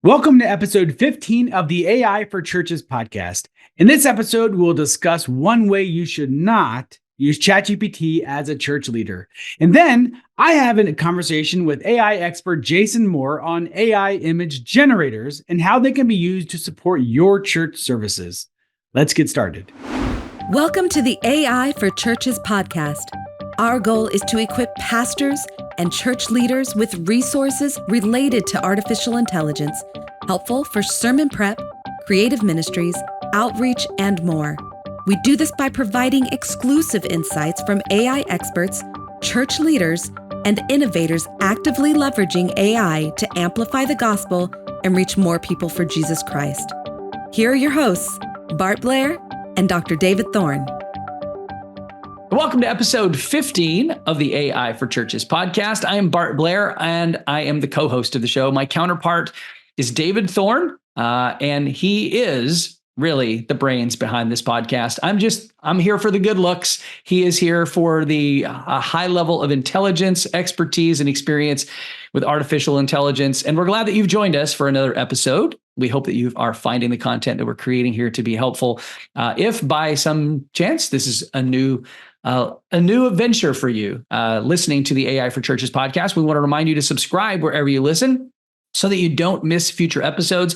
Welcome to episode 15 of the AI for Churches podcast. In this episode, we'll discuss one way you should not use ChatGPT as a church leader. And then I have a conversation with AI expert Jason Moore on AI image generators and how they can be used to support your church services. Let's get started. Welcome to the AI for Churches podcast. Our goal is to equip pastors and church leaders with resources related to artificial intelligence, helpful for sermon prep, creative ministries, outreach, and more. We do this by providing exclusive insights from AI experts, church leaders, and innovators actively leveraging AI to amplify the gospel and reach more people for Jesus Christ. Here are your hosts, Bart Blair and Dr. David Thorne. Welcome to episode 15 of the AI for Churches podcast. I am Bart Blair, and I am the co-host of the show. My counterpart is David Thorne, and he is really the brains behind this podcast. I'm here for the good looks. He is here for the high level of intelligence, expertise, and experience with artificial intelligence. And we're glad that you've joined us for another episode. We hope that you are finding the content that we're creating here to be helpful. If by some chance this is a new adventure for you, listening to the AI for Churches podcast, we want to remind you to subscribe wherever you listen so that you don't miss future episodes.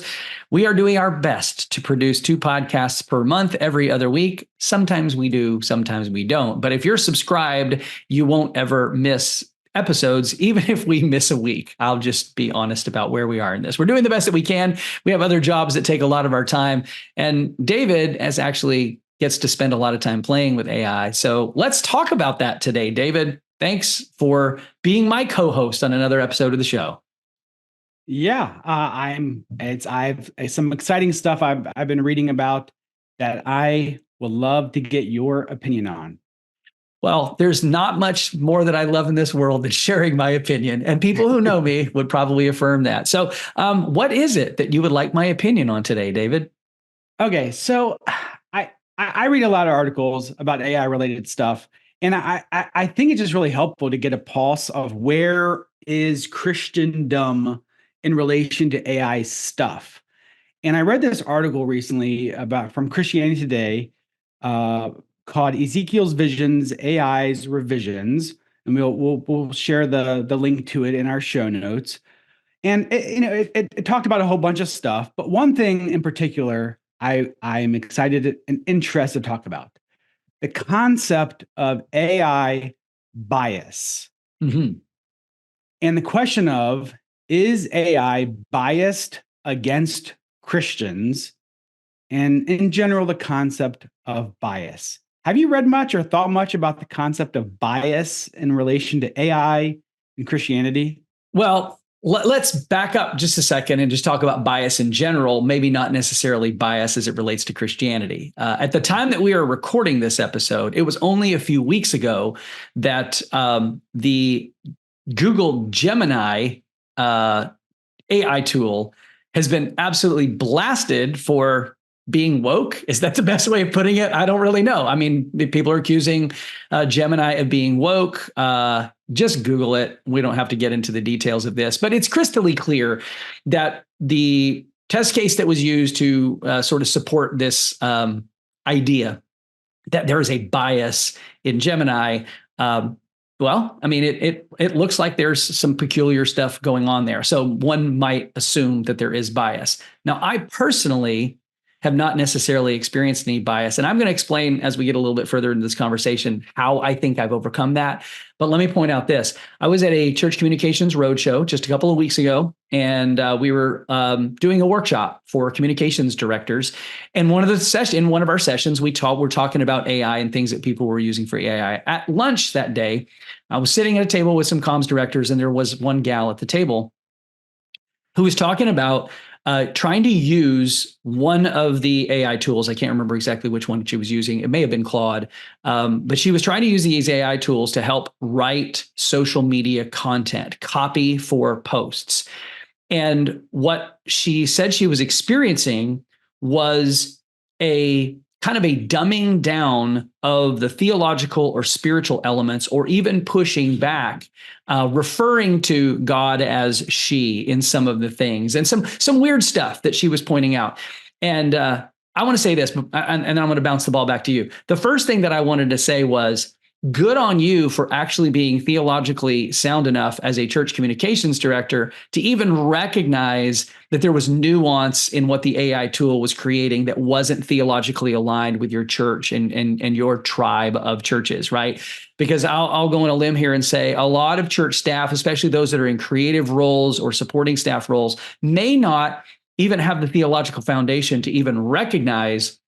We are doing our best to produce 2 podcasts per month every other week. Sometimes we do, sometimes we don't. But if you're subscribed, you won't ever miss episodes, even if we miss a week. I'll just be honest about where we are in this. We're doing the best that we can. We have other jobs that take a lot of our time. And David gets to spend a lot of time playing with AI. So let's talk about that today. David, thanks for being my co-host on another episode of the show. Yeah, I've some exciting stuff I've been reading about that I would love to get your opinion on. Well, there's not much more that I love in this world than sharing my opinion, and people who know me would probably affirm that. So, what is it that you would like my opinion on today, David? Okay, so I read a lot of articles about AI related stuff, and I think it's just really helpful to get a pulse of where is Christendom in relation to AI stuff. And I read this article recently from Christianity Today called Ezekiel's Visions, AI's Revisions, and we'll share the link to it in our show notes. And it talked about a whole bunch of stuff, but one thing in particular I'm excited and interested to talk about: the concept of AI bias. Mm-hmm. And the question of, is AI biased against Christians? And in general, the concept of bias. Have you read much or thought much about the concept of bias in relation to AI and Christianity? Well, let's back up just a second and just talk about bias in general, maybe not necessarily bias as it relates to Christianity. At the time that we are recording this episode, it was only a few weeks ago that the Google Gemini AI tool has been absolutely blasted for being woke. Is that the best way of putting it? I don't really know. I mean, people are accusing Gemini of being woke. Just Google it. We don't have to get into the details of this, but it's crystally clear that the test case that was used to sort of support this idea that there is a bias in Gemini. Well, I mean, it looks like there's some peculiar stuff going on there. So one might assume that there is bias. Now, I personally have not necessarily experienced any bias. And I'm going to explain as we get a little bit further into this conversation how I think I've overcome that. But let me point out this. I was at a church communications roadshow just a couple of weeks ago, and we were doing a workshop for communications directors. And in one of our sessions, we're talking about AI and things that people were using for AI. At lunch that day, I was sitting at a table with some comms directors, and there was one gal at the table who was talking about trying to use one of the AI tools. I can't remember exactly which one she was using. It may have been Claude, but she was trying to use these AI tools to help write social media content, copy for posts. And what she said she was experiencing was a kind of a dumbing down of the theological or spiritual elements, or even pushing back, referring to God as she in some of the things, and some weird stuff that she was pointing out. And I want to say this, and I'm going to bounce the ball back to you. The first thing that I wanted to say was, good on you for actually being theologically sound enough as a church communications director to even recognize that there was nuance in what the AI tool was creating that wasn't theologically aligned with your church and your tribe of churches, right? Because I'll go on a limb here and say a lot of church staff, especially those that are in creative roles or supporting staff roles, may not even have the theological foundation to even recognize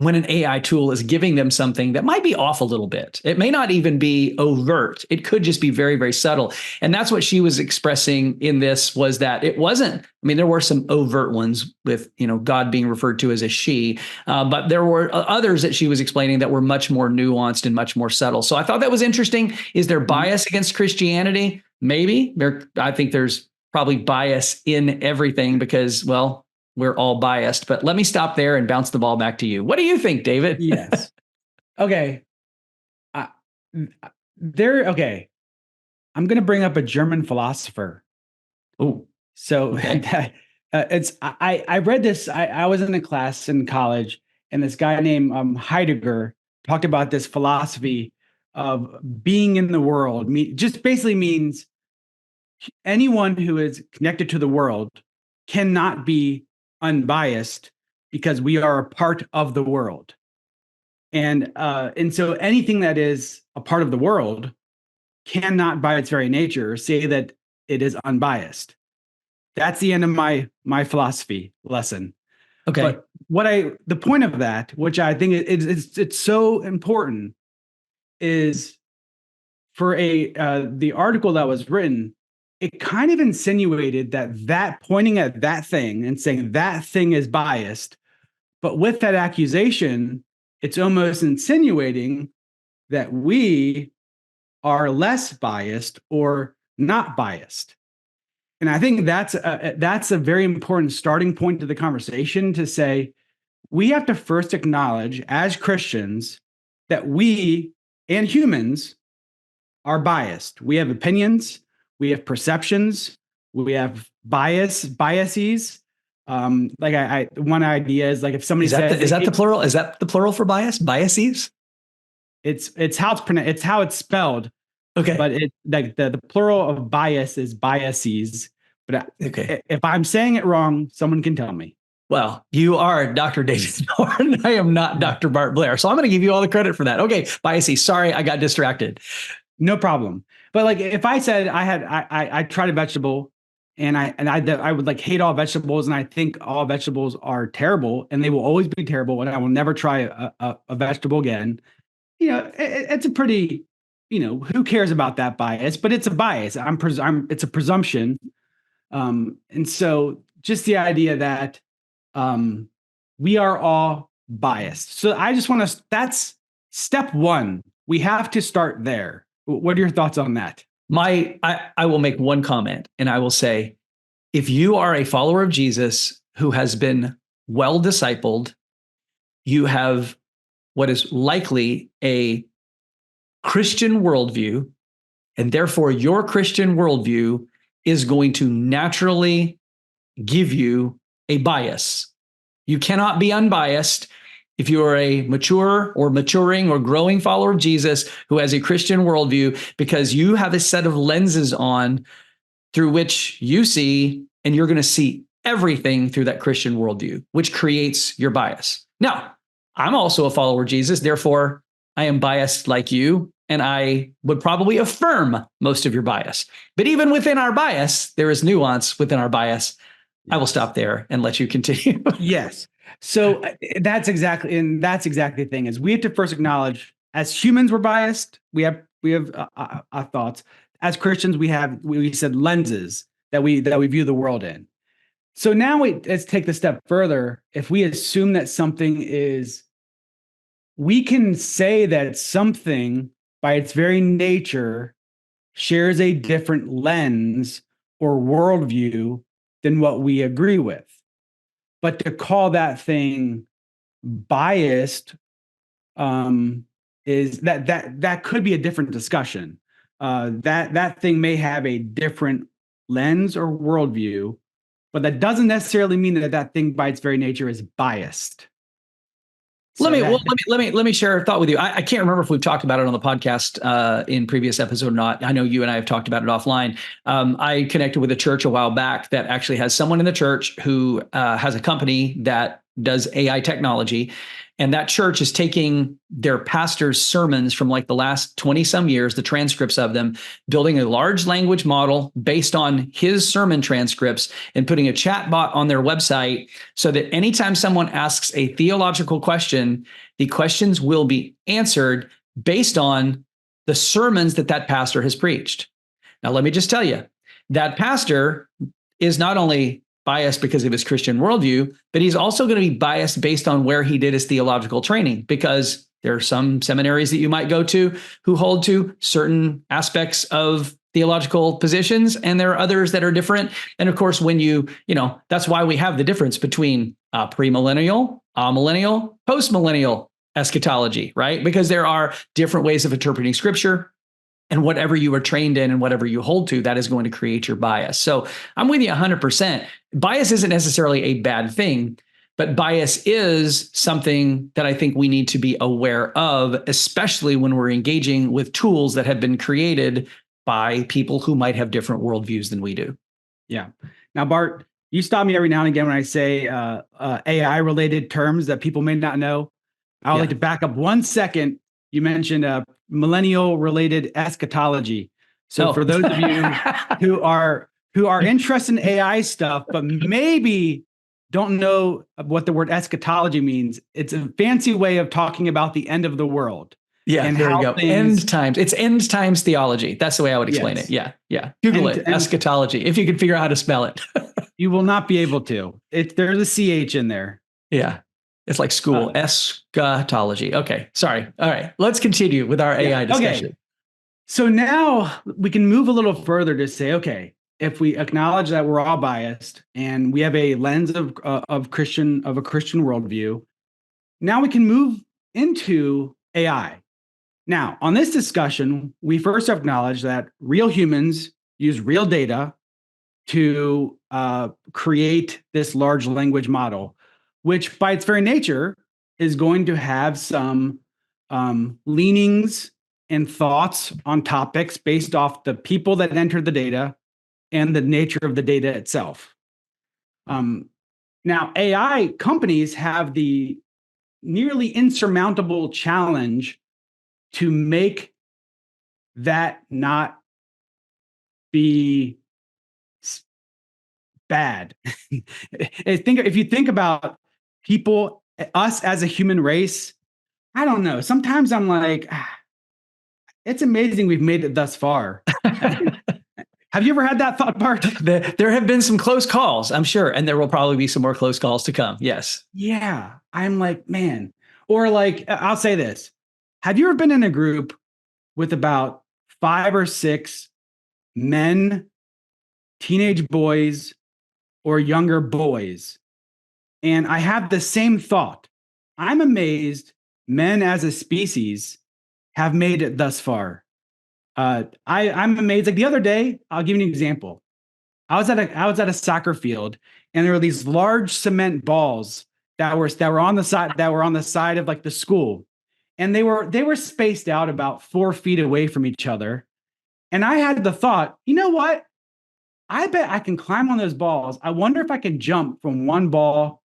when an AI tool is giving them something that might be off a little bit. It may not even be overt. It could just be very, very subtle. And that's what she was expressing in this, was that it wasn't, I mean, there were some overt ones with, God being referred to as a she, but there were others that she was explaining that were much more nuanced and much more subtle. So I thought that was interesting. Is there bias against Christianity? Maybe. I think there's probably bias in everything because, well, we're all biased. But let me stop there and bounce the ball back to you. What do you think, David? Yes. Okay. Okay. I'm going to bring up a German philosopher. Oh, so okay. I read this. I was in a class in college, and this guy named Heidegger talked about this philosophy of being in the world. Just basically means anyone who is connected to the world cannot be unbiased because we are a part of the world. And so anything that is a part of the world cannot by its very nature say that it is unbiased. That's the end of my philosophy lesson. Okay. But the point of that, which I think it's so important, is for the article that was written, it kind of insinuated that pointing at that thing and saying that thing is biased, but with that accusation, it's almost insinuating that we are less biased or not biased. And I think that's a very important starting point to the conversation, to say we have to first acknowledge as Christians that we and humans are biased. We have opinions, we have perceptions, we have biases. One idea is like if somebody says, is that the plural? Is that the plural for bias? Biases? It's how it's pronounced. It's how it's spelled. Okay. But it like the plural of bias is biases. But okay, if I'm saying it wrong, someone can tell me. Well, you are Dr. David Thorne. I am not Dr. Bart Blair. So I'm going to give you all the credit for that. Okay. Biases. Sorry, I got distracted. No problem. But like if I said I tried a vegetable and I would like hate all vegetables and I think all vegetables are terrible and they will always be terrible and I will never try a vegetable again. It's a pretty, who cares about that bias? But it's a bias. It's a presumption. And so just the idea that we are all biased. So I just want to, that's step one. We have to start there. What are your thoughts on that? I will make one comment and I will say, if you are a follower of Jesus who has been well discipled, you have what is likely a Christian worldview, and therefore your Christian worldview is going to naturally give you a bias. You cannot be unbiased if you are a mature or maturing or growing follower of Jesus who has a Christian worldview, because you have a set of lenses on through which you see, and you're going to see everything through that Christian worldview, which creates your bias. Now, I'm also a follower of Jesus, therefore I am biased like you, and I would probably affirm most of your bias. But even within our bias, there is nuance within our bias. I will stop there and let you continue. Yes. So that's exactly the thing, is we have to first acknowledge as humans we're biased. We have our thoughts. As Christians, we said lenses that we view the world in. So now let's take the step further. If we assume that something is, we can say that something by its very nature shares a different lens or worldview than what we agree with. But to call that thing biased is that could be a different discussion. That thing may have a different lens or worldview, but that doesn't necessarily mean that thing by its very nature is biased. Let me share a thought with you. I can't remember if we've talked about it on the podcast in previous episode or not. I know you and I have talked about it offline. I connected with a church a while back that actually has someone in the church who has a company that does AI technology. And that church is taking their pastor's sermons from like the last 20 some years, the transcripts of them, building a large language model based on his sermon transcripts and putting a chat bot on their website so that anytime someone asks a theological question, the questions will be answered based on the sermons that pastor has preached. Now, let me just tell you, that pastor is not only biased because of his Christian worldview, but he's also going to be biased based on where he did his theological training, because there are some seminaries that you might go to who hold to certain aspects of theological positions, and there are others that are different. And of course, when that's why we have the difference between premillennial, amillennial, postmillennial eschatology, right? Because there are different ways of interpreting scripture. And whatever you are trained in and whatever you hold to, that is going to create your bias. So I'm with you 100%. Bias isn't necessarily a bad thing, but bias is something that I think we need to be aware of, especially when we're engaging with tools that have been created by people who might have different worldviews than we do. Yeah. Now, Bart, you stop me every now and again when I say AI-related terms that people may not know. I would like to back up 1 second. You mentioned millennial-related eschatology. So for those of you who are interested in AI stuff, but maybe don't know what the word eschatology means, it's a fancy way of talking about the end of the world. Yeah, and there you go. End times. It's end times theology. That's the way I would explain it. Yeah. Google it. Eschatology. If you can figure out how to spell it. You will not be able to. There's a CH in there. Yeah. It's like school, eschatology. Okay, sorry. All right, let's continue with our AI discussion. Okay. So now we can move a little further to say, okay, if we acknowledge that we're all biased and we have a lens of a Christian worldview, now we can move into AI. Now, on this discussion, we first acknowledge that real humans use real data to create this large language model, which by its very nature is going to have some leanings and thoughts on topics based off the people that entered the data and the nature of the data itself. Now, AI companies have the nearly insurmountable challenge to make that not be bad. If you think about people, us as a human race, I don't know. Sometimes I'm like, it's amazing we've made it thus far. Have you ever had that thought, Bart? There have been some close calls, I'm sure, and there will probably be some more close calls to come. Yes. Yeah. I'm like, man. Or like, I'll say this. Have you ever been in a group with about 5 or 6 men, teenage boys, or younger boys? And I have the same thought. I'm amazed men as a species have made it thus far. I'm amazed. Like the other day, I'll give you an example. I was at a soccer field, and there were these large cement balls that were on the side of like the school, and they were spaced out about 4 feet away from each other. And I had the thought, you know what? I bet I can climb on those balls. I wonder if I can jump from one ball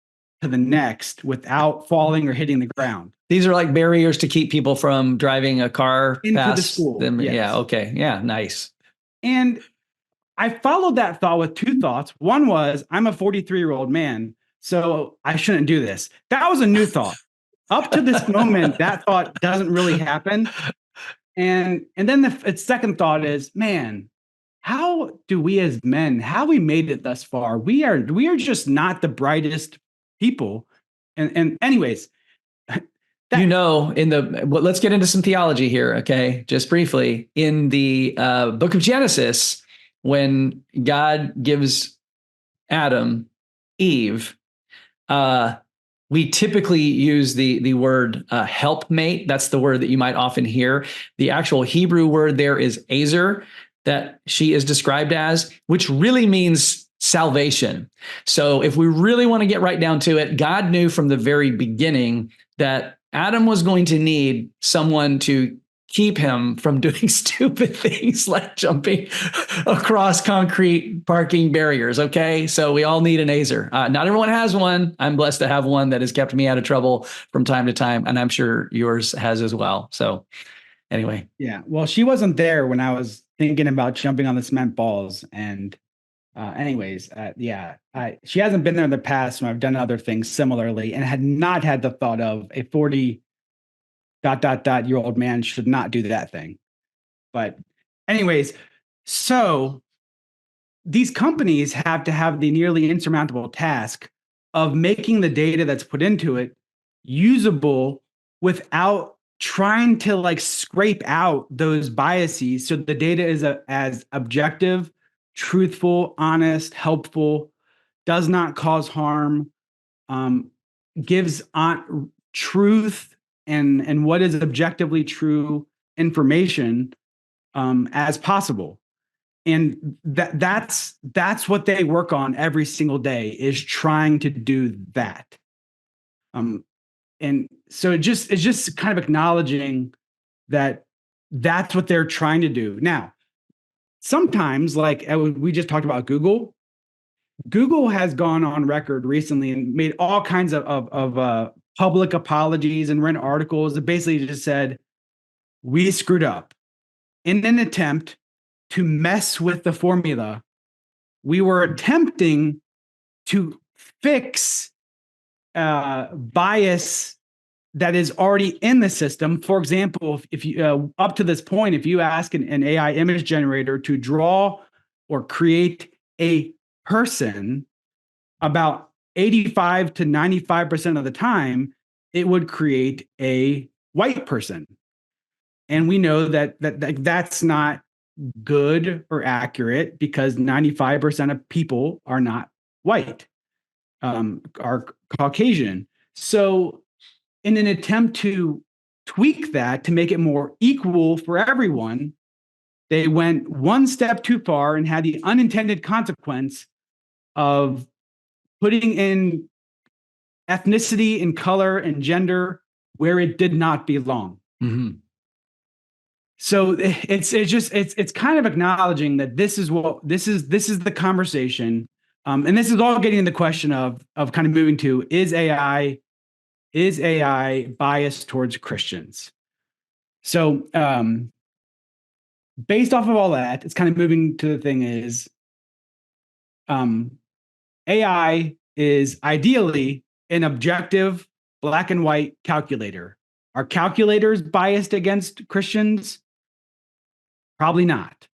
to the next without falling or hitting the ground. These are like barriers to keep people from driving a car into past the school. them. Yes. Yeah. Okay. Yeah. Nice. And I followed that thought with 2 thoughts. One was, I'm a 43-year-old man, so I shouldn't do this. That was a new thought. Up to this moment, that thought doesn't really happen. And then the second thought is, man, how do we as men, how we made it thus far? We are just not the brightest people. And anyways, let's get into some theology here. Okay. Just briefly, in the book of Genesis, when God gives Adam Eve, We typically use the word helpmate. That's the word that you might often hear. The actual Hebrew word there is azer, that she is described as, which really means salvation. So if we really want to get right down to it, God knew from the very beginning that Adam was going to need someone to keep him from doing stupid things like jumping across concrete parking barriers. Okay. So we all need an Azer. Not everyone has one. I'm blessed to have one that has kept me out of trouble from time to time. And I'm sure yours has as well. So anyway. Yeah. Well, she wasn't there when I was thinking about jumping on the cement balls. And she hasn't been there in the past when I've done other things similarly and had not had the thought of a 40 ... year old man should not do that thing. But anyways, so these companies have to have the nearly insurmountable task of making the data that's put into it usable without trying to like scrape out those biases. So the data is as objective, truthful, honest, helpful, does not cause harm, gives on truth and what is objectively true information as possible. And that's what they work on every single day, is trying to do that. And so it's just kind of acknowledging that that's what they're trying to do. Now, sometimes, like we just talked about Google has gone on record recently and made all kinds of public apologies and written articles that basically just said, we screwed up in an attempt to mess with the formula. We were attempting to fix bias that is already in the system. For example, if you up to this point, if you ask an AI image generator to draw or create a person, about 85 to 95% of the time, it would create a white person. And we know that that's not good or accurate, because 95% of people are not white, are Caucasian. So in an attempt to tweak that to make it more equal for everyone, they went one step too far and had the unintended consequence of putting in ethnicity and color and gender where it did not belong. Mm-hmm. So it's kind of acknowledging that this is the conversation, and this is all getting in the question of kind of moving to, is AI biased towards Christians? So based off of all that, it's kind of moving to the thing is, AI is ideally an objective black and white calculator. Are calculators biased against Christians? Probably not.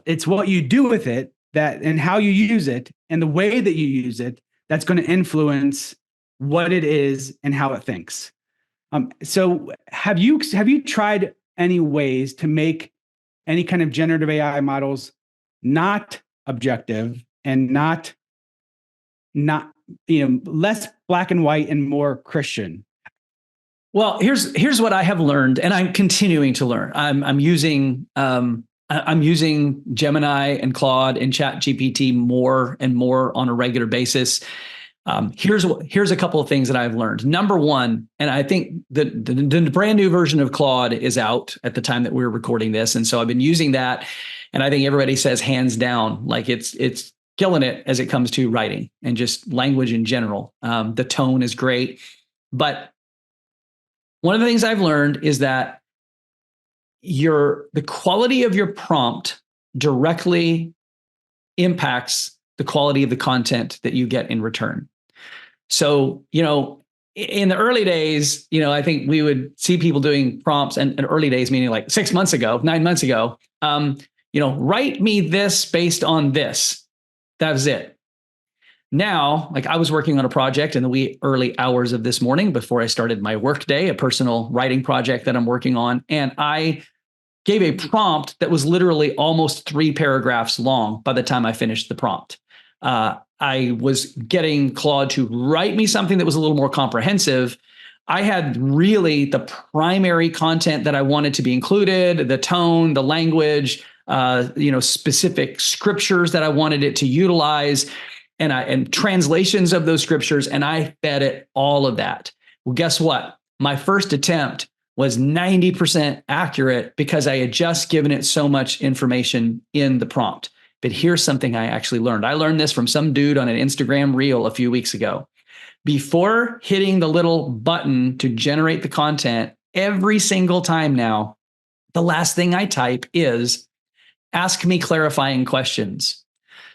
It's what you do with it and how you use it and the way that you use it that's going to influence what it is and how it thinks. So have you tried any ways to make any kind of generative AI models not objective and not less black and white and more Christian? Well, here's what I have learned, and I'm continuing to learn. I'm using Gemini and Claude and ChatGPT more and more on a regular basis. Here's a couple of things that I've learned. Number one, and I think the brand new version of Claude is out at the time that we're recording this, and so I've been using that, and I think everybody says hands down, like it's killing it as it comes to writing and just language in general. The tone is great, but one of the things I've learned is that the quality of your prompt directly impacts the quality of the content that you get in return. So, in the early days, I think we would see people doing prompts, and in early days, meaning like 6 months ago, 9 months ago, write me this based on this. That was it. Now, like I was working on a project in the wee early hours of this morning before I started my workday, a personal writing project that I'm working on. And I gave a prompt that was literally almost 3 paragraphs long by the time I finished the prompt. I I was getting Claude to write me something that was a little more comprehensive, I had really the primary content that I wanted to be included, the tone, the language, specific scriptures that I wanted it to utilize, and translations of those scriptures, and I fed it all of that. Well, guess what? My first attempt was 90% accurate because I had just given it so much information in the prompt. But here's something I actually learned. I learned this from some dude on an Instagram reel a few weeks ago. Before hitting the little button to generate the content, every single time now, the last thing I type is, ask me clarifying questions.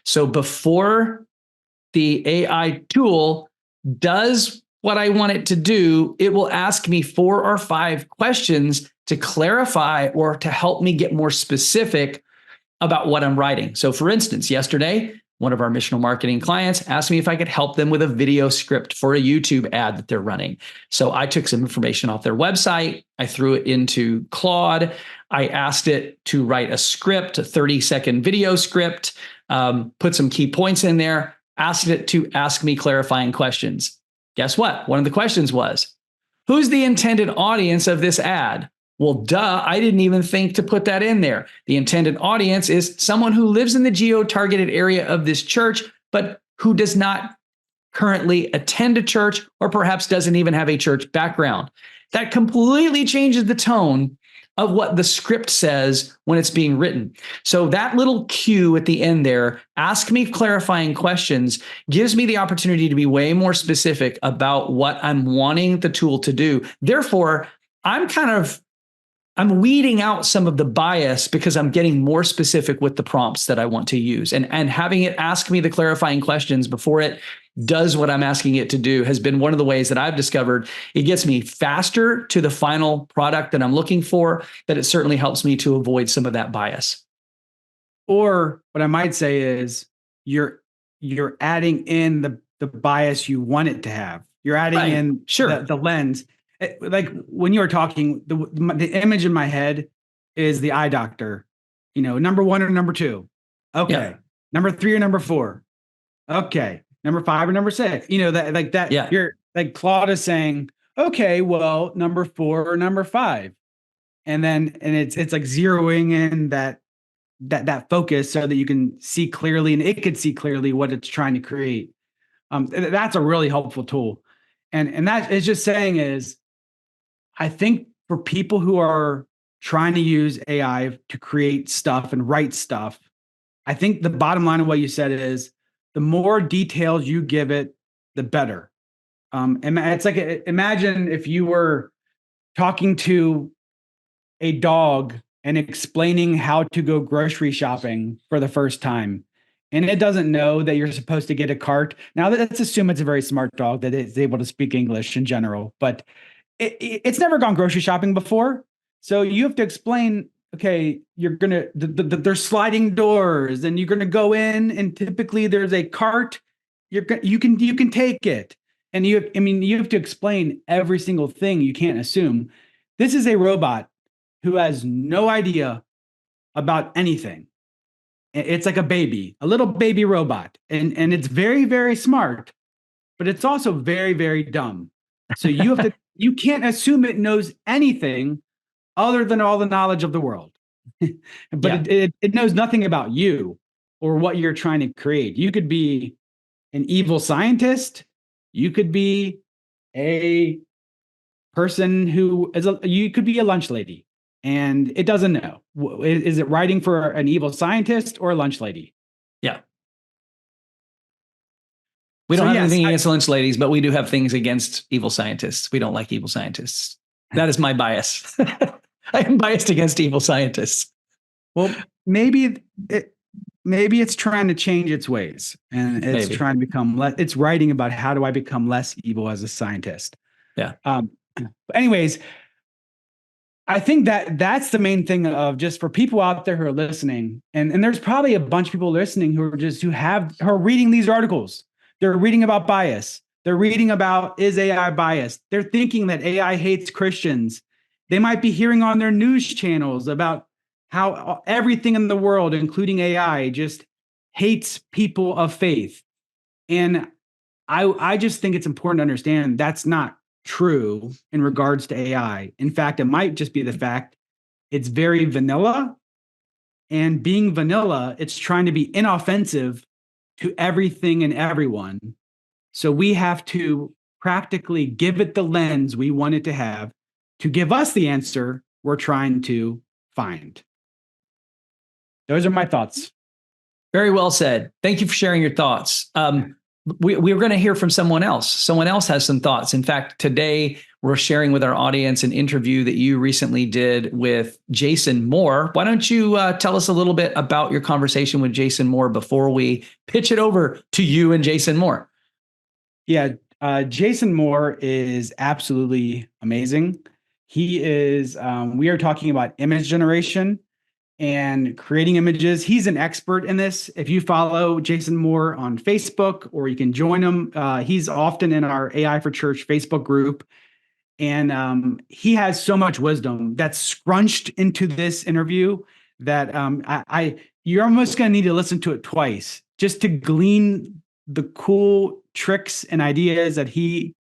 So before the AI tool does what I want it to do, it will ask me 4 or 5 questions to clarify or to help me get more specific about what I'm writing. So for instance, yesterday, one of our missional marketing clients asked me if I could help them with a video script for a YouTube ad that they're running. So I took some information off their website. I threw it into Claude. I asked it to write a script, a 30-second video script, put some key points in there, asked it to ask me clarifying questions. Guess what? One of the questions was, who's the intended audience of this ad? Well, duh, I didn't even think to put that in there. The intended audience is someone who lives in the geo-targeted area of this church, but who does not currently attend a church or perhaps doesn't even have a church background. That completely changes the tone of what the script says when it's being written. So that little cue at the end there, ask me clarifying questions, gives me the opportunity to be way more specific about what I'm wanting the tool to do. Therefore, I'm weeding out some of the bias because I'm getting more specific with the prompts that I want to use. And having it ask me the clarifying questions before it does what I'm asking it to do has been one of the ways that I've discovered it gets me faster to the final product that I'm looking for, that it certainly helps me to avoid some of that bias. Or what I might say is you're adding in the bias you want it to have. You're adding in the lens. Like when you were talking, the image in my head is the eye doctor, number 1 or number 2. Okay. Yeah. Number 3 or number 4. Okay. Number 5 or number 6, that like that. Yeah. You're like Claude is saying, okay, well, number 4 or number 5. And it's like zeroing in that focus so that you can see clearly and it could see clearly what it's trying to create. That's a really helpful tool. And that is just saying is, I think for people who are trying to use AI to create stuff and write stuff, I think the bottom line of what you said is the more details you give it, the better. And it's like, imagine if you were talking to a dog and explaining how to go grocery shopping for the first time, and it doesn't know that you're supposed to get a cart. Now, let's assume it's a very smart dog that is able to speak English in general, but it's never gone grocery shopping before. So you have to explain, okay, you're going to, there's sliding doors and you're going to go in and typically there's a cart. You can take it. And you have to explain every single thing. You can't assume. This is a robot who has no idea about anything. It's like a little baby robot. And it's very, very smart, but it's also very, very dumb. So you can't assume it knows anything other than all the knowledge of the world. But it knows nothing about you or what you're trying to create. You could be an evil scientist. You could be a person you could be a lunch lady, and it doesn't know. Is it writing for an evil scientist or a lunch lady? Yeah. We don't have anything against lunch ladies, but we do have things against evil scientists. We don't like evil scientists. That is my bias. I am biased against evil scientists. Well, maybe it's trying to change its ways, and it's trying to become less. It's writing about how do I become less evil as a scientist. Yeah. But anyways, I think that's the main thing of just for people out there who are listening, and there's probably a bunch of people listening who are reading these articles. They're reading about bias. They're reading about, is AI biased? They're thinking that AI hates Christians. They might be hearing on their news channels about how everything in the world, including AI, just hates people of faith. And I just think it's important to understand that's not true in regards to AI. In fact, it might just be the fact it's very vanilla. And being vanilla, it's trying to be inoffensive to everything and everyone. So we have to practically give it the lens we want it to have to give us the answer we're trying to find. Those are my thoughts. Very well said. Thank you for sharing your thoughts. We're going to hear from someone else. Someone else has some thoughts. In fact, today we're sharing with our audience an interview that you recently did with Jason Moore. Why don't you tell us a little bit about your conversation with Jason Moore before we pitch it over to you and Jason Moore? Yeah, Jason Moore is absolutely amazing. He is, we are talking about image generation and creating images. He's an expert in this. If you follow Jason Moore on Facebook, or you can join him, he's often in our AI for Church Facebook group. And he has so much wisdom that's scrunched into this interview that you're almost going to need to listen to it twice just to glean the cool tricks and ideas that he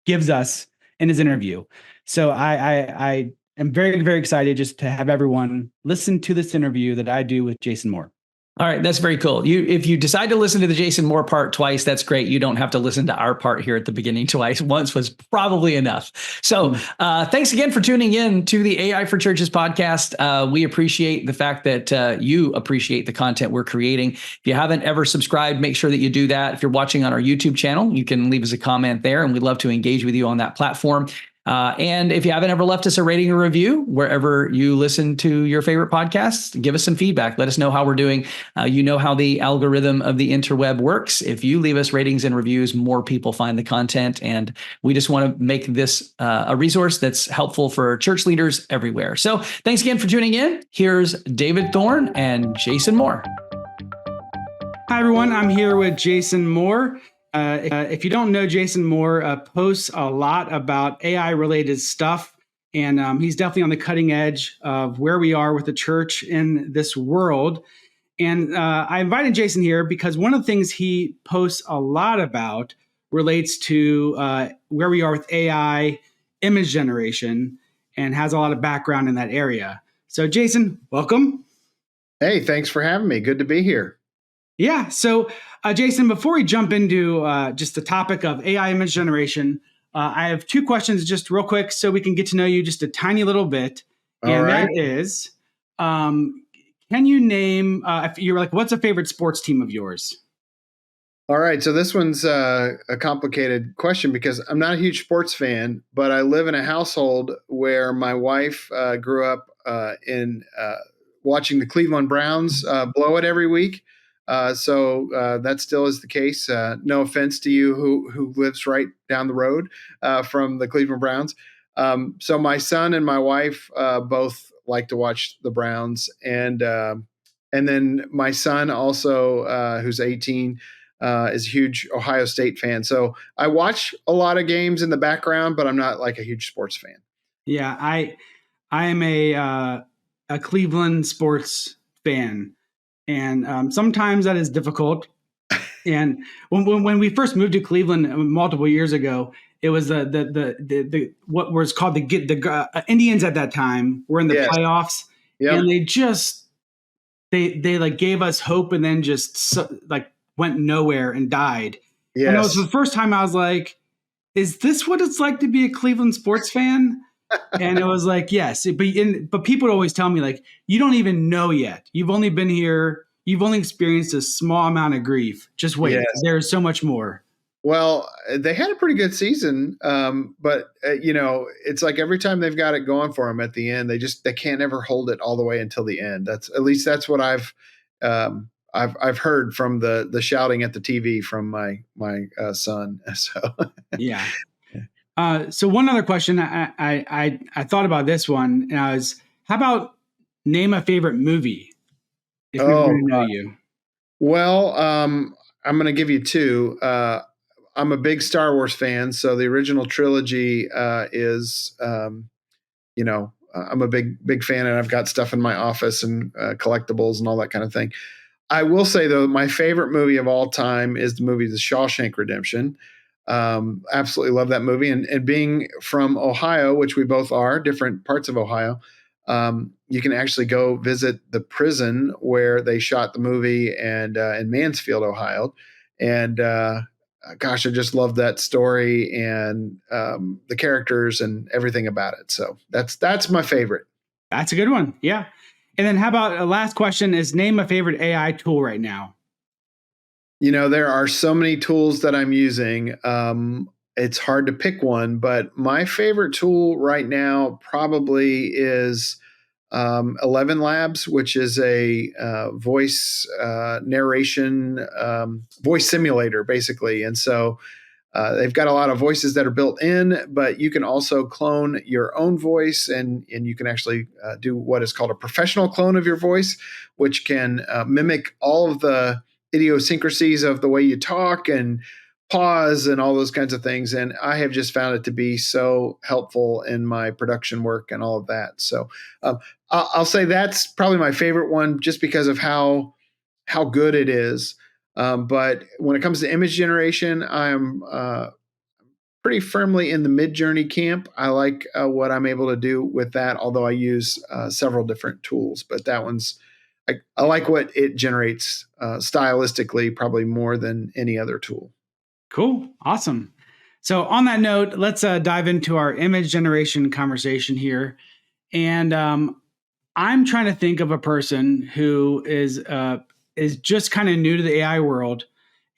gives us in his interview. So I am very, very excited just to have everyone listen to this interview that I do with Jason Moore. All right, that's very cool. If you decide to listen to the Jason Moore part twice, that's great. You don't have to listen to our part here at the beginning twice. Once was probably enough. So thanks again for tuning in to the AI for Churches podcast. We appreciate the fact that you appreciate the content we're creating. If you haven't ever subscribed, make sure that you do that. If you're watching on our YouTube channel, you can leave us a comment there, and we'd love to engage with you on that platform. And if you haven't ever left us a rating or review, wherever you listen to your favorite podcasts, give us some feedback. Let us know how we're doing. You know how the algorithm of the interweb works. If you leave us ratings and reviews, more people find the content. And we just want to make this a resource that's helpful for church leaders everywhere. So thanks again for tuning in. Here's David Thorne and Jason Moore. Hi, everyone. I'm here with Jason Moore. If you don't know, Jason Moore posts a lot about AI-related stuff, and he's definitely on the cutting edge of where we are with the church in this world. And I invited Jason here because one of the things he posts a lot about relates to where we are with AI image generation and has a lot of background in that area. So, Jason, welcome. Hey, thanks for having me. Good to be here. Yeah. So, Jason, before we jump into just the topic of AI image generation, I have two questions just real quick so we can get to know you just a tiny little bit. And that is, can you name, if you're like, what's a favorite sports team of yours? All right. So this one's a complicated question because I'm not a huge sports fan, but I live in a household where my wife grew up in watching the Cleveland Browns blow it every week. So that still is the case. No offense to you who lives right down the road from the Cleveland Browns. So my son and my wife both like to watch the Browns. And then my son also, who's 18, is a huge Ohio State fan. So I watch a lot of games in the background, but I'm not like a huge sports fan. Yeah, I am a Cleveland sports fan. And sometimes that is difficult. And when we first moved to Cleveland multiple years ago, it was the what was called the Indians at that time were in the playoffs, and they like gave us hope and then just like went nowhere and died. Yes. And it was the first time I was like, "Is this what it's like to be a Cleveland sports fan?" And it was like, yes, but people would always tell me like, you don't even know yet. You've only been here. You've only experienced a small amount of grief. Just wait. Yes. There's so much more. Well, they had a pretty good season. But it's like every time they've got it going for them at the end, they can't ever hold it all the way until the end. That's what I've heard from the shouting at the TV from my son. So, yeah. So one other question, I thought about this one, and I was, how about name a favorite movie? If we really know you. Well, I'm going to give you two. I'm a big Star Wars fan, so the original trilogy is, I'm a big fan, and I've got stuff in my office and collectibles and all that kind of thing. I will say, though, my favorite movie of all time is the movie The Shawshank Redemption. Absolutely love that movie. And being from Ohio, which we both are, different parts of Ohio, you can actually go visit the prison where they shot the movie and in Mansfield, Ohio. And gosh, I just love that story and the characters and everything about it. So that's my favorite. That's a good one. Yeah. And then how about a last question is name a favorite AI tool right now? There are so many tools that I'm using. It's hard to pick one, but my favorite tool right now probably is 11 Labs, which is a voice narration, voice simulator, basically. And so they've got a lot of voices that are built in, but you can also clone your own voice, and you can actually do what is called a professional clone of your voice, which can mimic all of the idiosyncrasies of the way you talk and pause and all those kinds of things. And I have just found it to be so helpful in my production work and all of that. So I'll say that's probably my favorite one, just because of how good it is. But when it comes to image generation, I'm pretty firmly in the Mid-Journey camp. I like what I'm able to do with that, although I use several different tools. But that one's, I like what it generates stylistically, probably more than any other tool. Cool. Awesome. So on that note, let's dive into our image generation conversation here. And I'm trying to think of a person who is just kind of new to the AI world,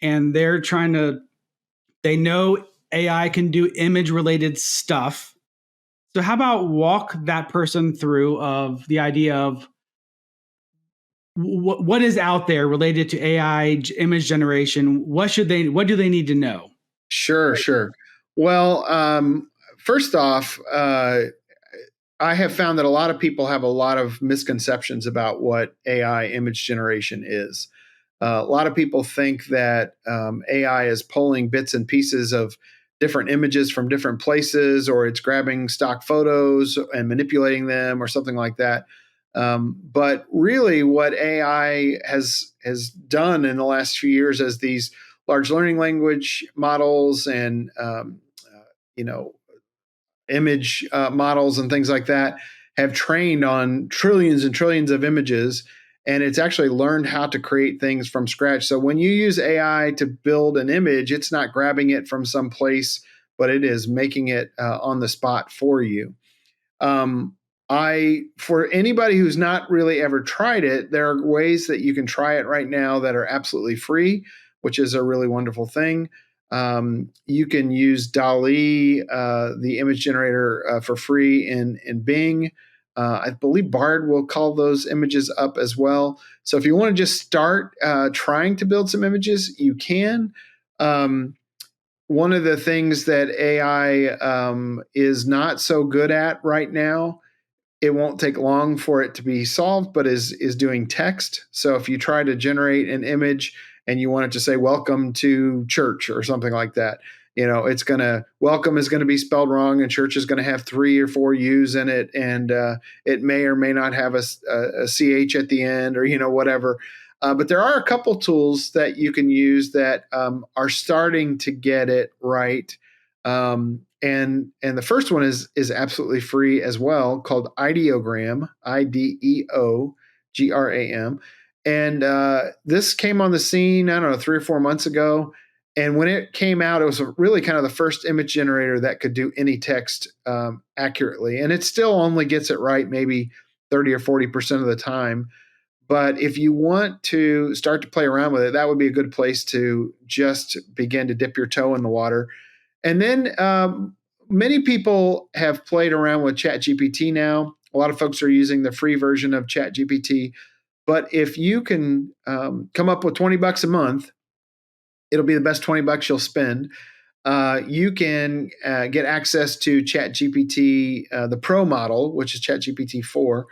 and they know AI can do image related stuff. So how about walk that person through of the idea of what is out there related to AI image generation? What do they need to know? Sure. Well, first off, I have found that a lot of people have a lot of misconceptions about what AI image generation is. A lot of people think that AI is pulling bits and pieces of different images from different places, or it's grabbing stock photos and manipulating them or something like that. But really what AI has done in the last few years as these large learning language models and image models and things like that have trained on trillions and trillions of images, and it's actually learned how to create things from scratch. So when you use AI to build an image, it's not grabbing it from some place, but it is making it on the spot for you. For anybody who's not really ever tried it, there are ways that you can try it right now that are absolutely free, which is a really wonderful thing. You can use DALL-E, the image generator, for free in Bing. I believe Bard will call those images up as well. So if you want to just start trying to build some images, you can. One of the things that AI is not so good at right now, it won't take long for it to be solved, but is doing text. So if you try to generate an image and you want it to say welcome to church or something like that, welcome is going to be spelled wrong, and church is going to have 3 or 4 U's in it, and it may or may not have a CH at the end, or whatever. But there are a couple tools that you can use that are starting to get it right. And the first one is absolutely free as well, called Ideogram, Ideogram. And this came on the scene, I don't know, 3 or 4 months ago. And when it came out, it was really kind of the first image generator that could do any text accurately. And it still only gets it right maybe 30 or 40% of the time. But if you want to start to play around with it, that would be a good place to just begin to dip your toe in the water. And then many people have played around with ChatGPT now. A lot of folks are using the free version of ChatGPT. But if you can come up with $20 a month, it'll be the best $20 you'll spend. You can get access to ChatGPT, the Pro model, which is ChatGPT 4.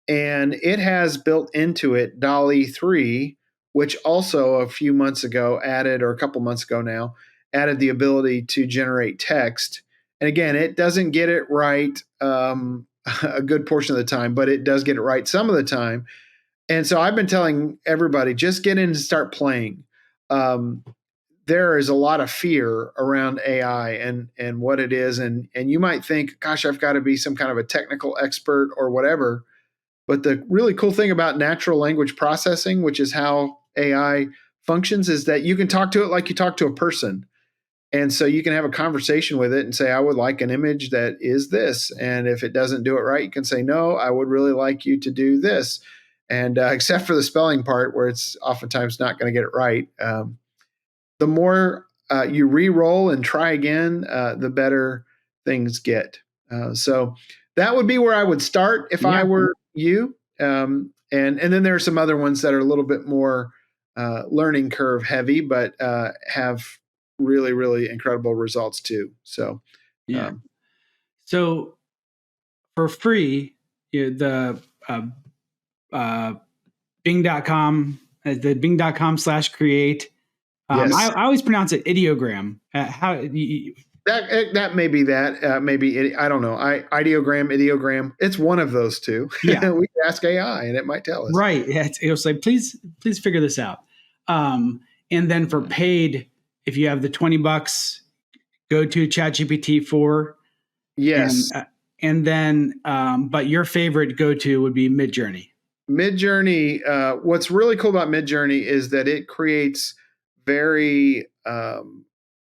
And it has built into it DALL-E 3, which also a few months ago added, or a couple months ago now, added the ability to generate text. And again, it doesn't get it right a good portion of the time, but it does get it right some of the time. And so I've been telling everybody, just get in and start playing. There is a lot of fear around AI and what it is. And you might think, gosh, I've got to be some kind of a technical expert or whatever. But the really cool thing about natural language processing, which is how AI functions, is that you can talk to it like you talk to a person. And so you can have a conversation with it and say, I would like an image that is this. And if it doesn't do it right, you can say, no, I would really like you to do this. And except for the spelling part where it's oftentimes not going to get it right. The more you re-roll and try again, the better things get. So that would be where I would start if I were you. And then there are some other ones that are a little bit more learning curve heavy, but have really, really incredible results too. So, so for free, the Bing.com, the Bing.com/create. yes. I always pronounce it ideogram. That may be that. Maybe I don't know. Ideogram. It's one of those two. Yeah. We can ask AI and it might tell us. Right. It'll say, please figure this out. And then for paid, if you have the $20, go to ChatGPT 4. Yes. And then, but your favorite go-to would be Midjourney. Midjourney. What's really cool about Midjourney is that it creates very.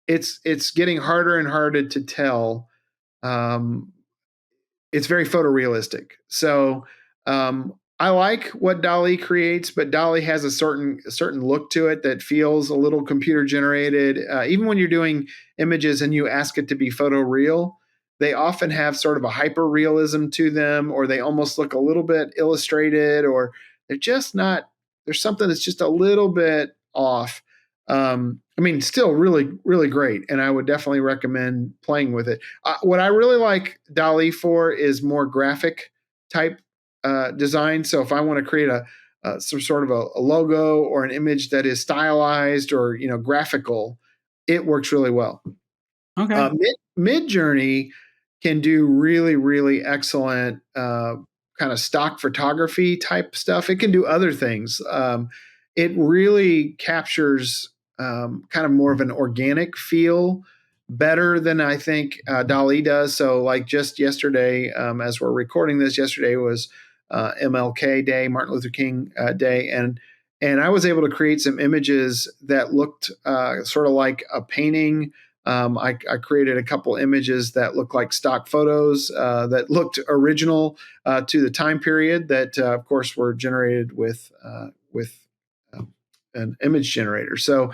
It's getting harder and harder to tell. It's very photorealistic. So I like what DALL-E creates, but DALL-E has a certain look to it that feels a little computer generated. Even when you're doing images and you ask it to be photoreal, they often have sort of a hyper realism to them, or they almost look a little bit illustrated, or they're just not. There's something that's just a little bit off. Still really, really great. And I would definitely recommend playing with it. What I really like DALL-E for is more graphic type design. So if I want to create some sort of a logo or an image that is stylized or, graphical, it works really well. Okay. Midjourney can do really, really excellent kind of stock photography type stuff. It can do other things. It really captures kind of more of an organic feel better than I think DALL-E does. So like just yesterday, as we're recording this, yesterday was MLK Day, Martin Luther King Day. And I was able to create some images that looked sort of like a painting. I created a couple images that looked like stock photos that looked original to the time period that, of course, were generated with an image generator. So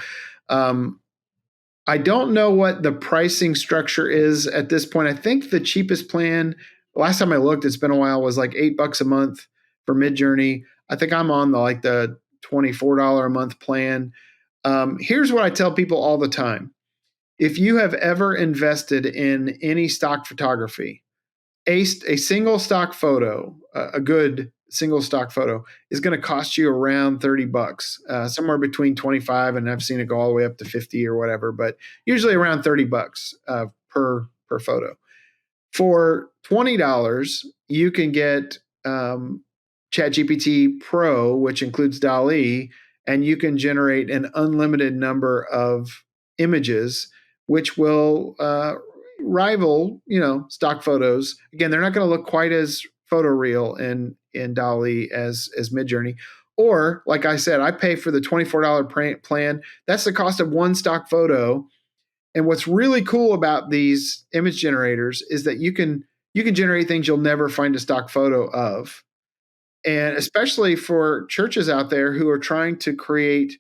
I don't know what the pricing structure is at this point. I think the cheapest plan, last time I looked, it's been a while, was like $8 a month for Midjourney. I think I'm on the $24 a month plan. Here's what I tell people all the time. If you have ever invested in any stock photography, a single stock photo, a good single stock photo, is going to cost you around $30, somewhere between 25 and I've seen it go all the way up to 50 or whatever, but usually around $30 per photo. For $20, you can get ChatGPT Pro, which includes DALL-E, and you can generate an unlimited number of images, which will rival, stock photos. Again, they're not going to look quite as photoreal in DALL-E as Midjourney. Or, like I said, I pay for the $24 plan. That's the cost of one stock photo. And what's really cool about these image generators is that you can generate things you'll never find a stock photo of. And especially for churches out there who are trying to create,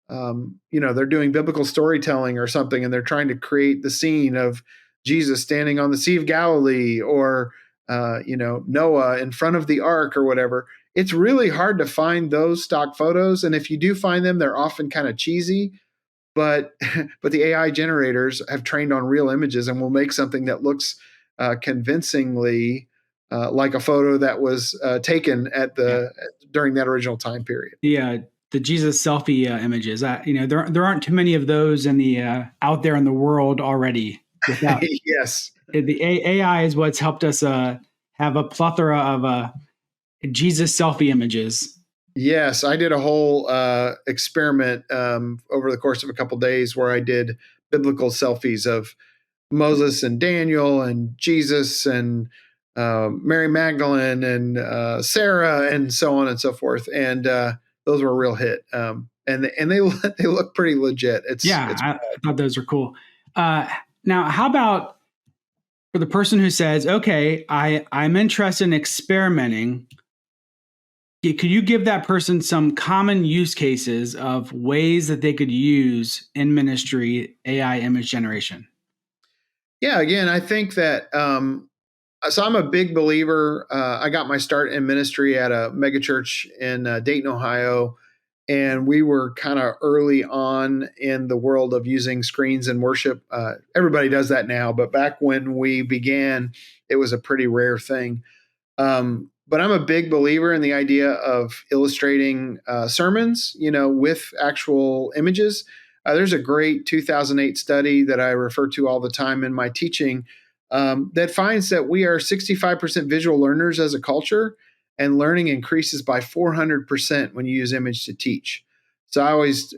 they're doing biblical storytelling or something, and they're trying to create the scene of Jesus standing on the Sea of Galilee or, Noah in front of the ark or whatever. It's really hard to find those stock photos. And if you do find them, they're often kind of cheesy. But the AI generators have trained on real images and will make something that looks convincingly like a photo that was taken during that original time period. Yeah, the Jesus selfie images. There aren't too many of those in the out there in the world already. Yes, the AI is what's helped us have a plethora of Jesus selfie images. Yes, I did a whole experiment over the course of a couple days where I did biblical selfies of Moses and Daniel and Jesus and Mary Magdalene and Sarah and so on and so forth. And those were a real hit. And they they look pretty legit. Yeah, It's I thought those were cool. Now, how about for the person who says, "Okay, I'm interested in experimenting." Could you give that person some common use cases of ways that they could use in ministry AI image generation? Yeah, again, I think that so I'm a big believer. I got my start in ministry at a megachurch in Dayton, Ohio, and we were kind of early on in the world of using screens in worship. Everybody does that now, but back when we began, it was a pretty rare thing. But I'm a big believer in the idea of illustrating sermons, with actual images. There's a great 2008 study that I refer to all the time in my teaching that finds that we are 65% visual learners as a culture, and learning increases by 400% when you use image to teach. So I always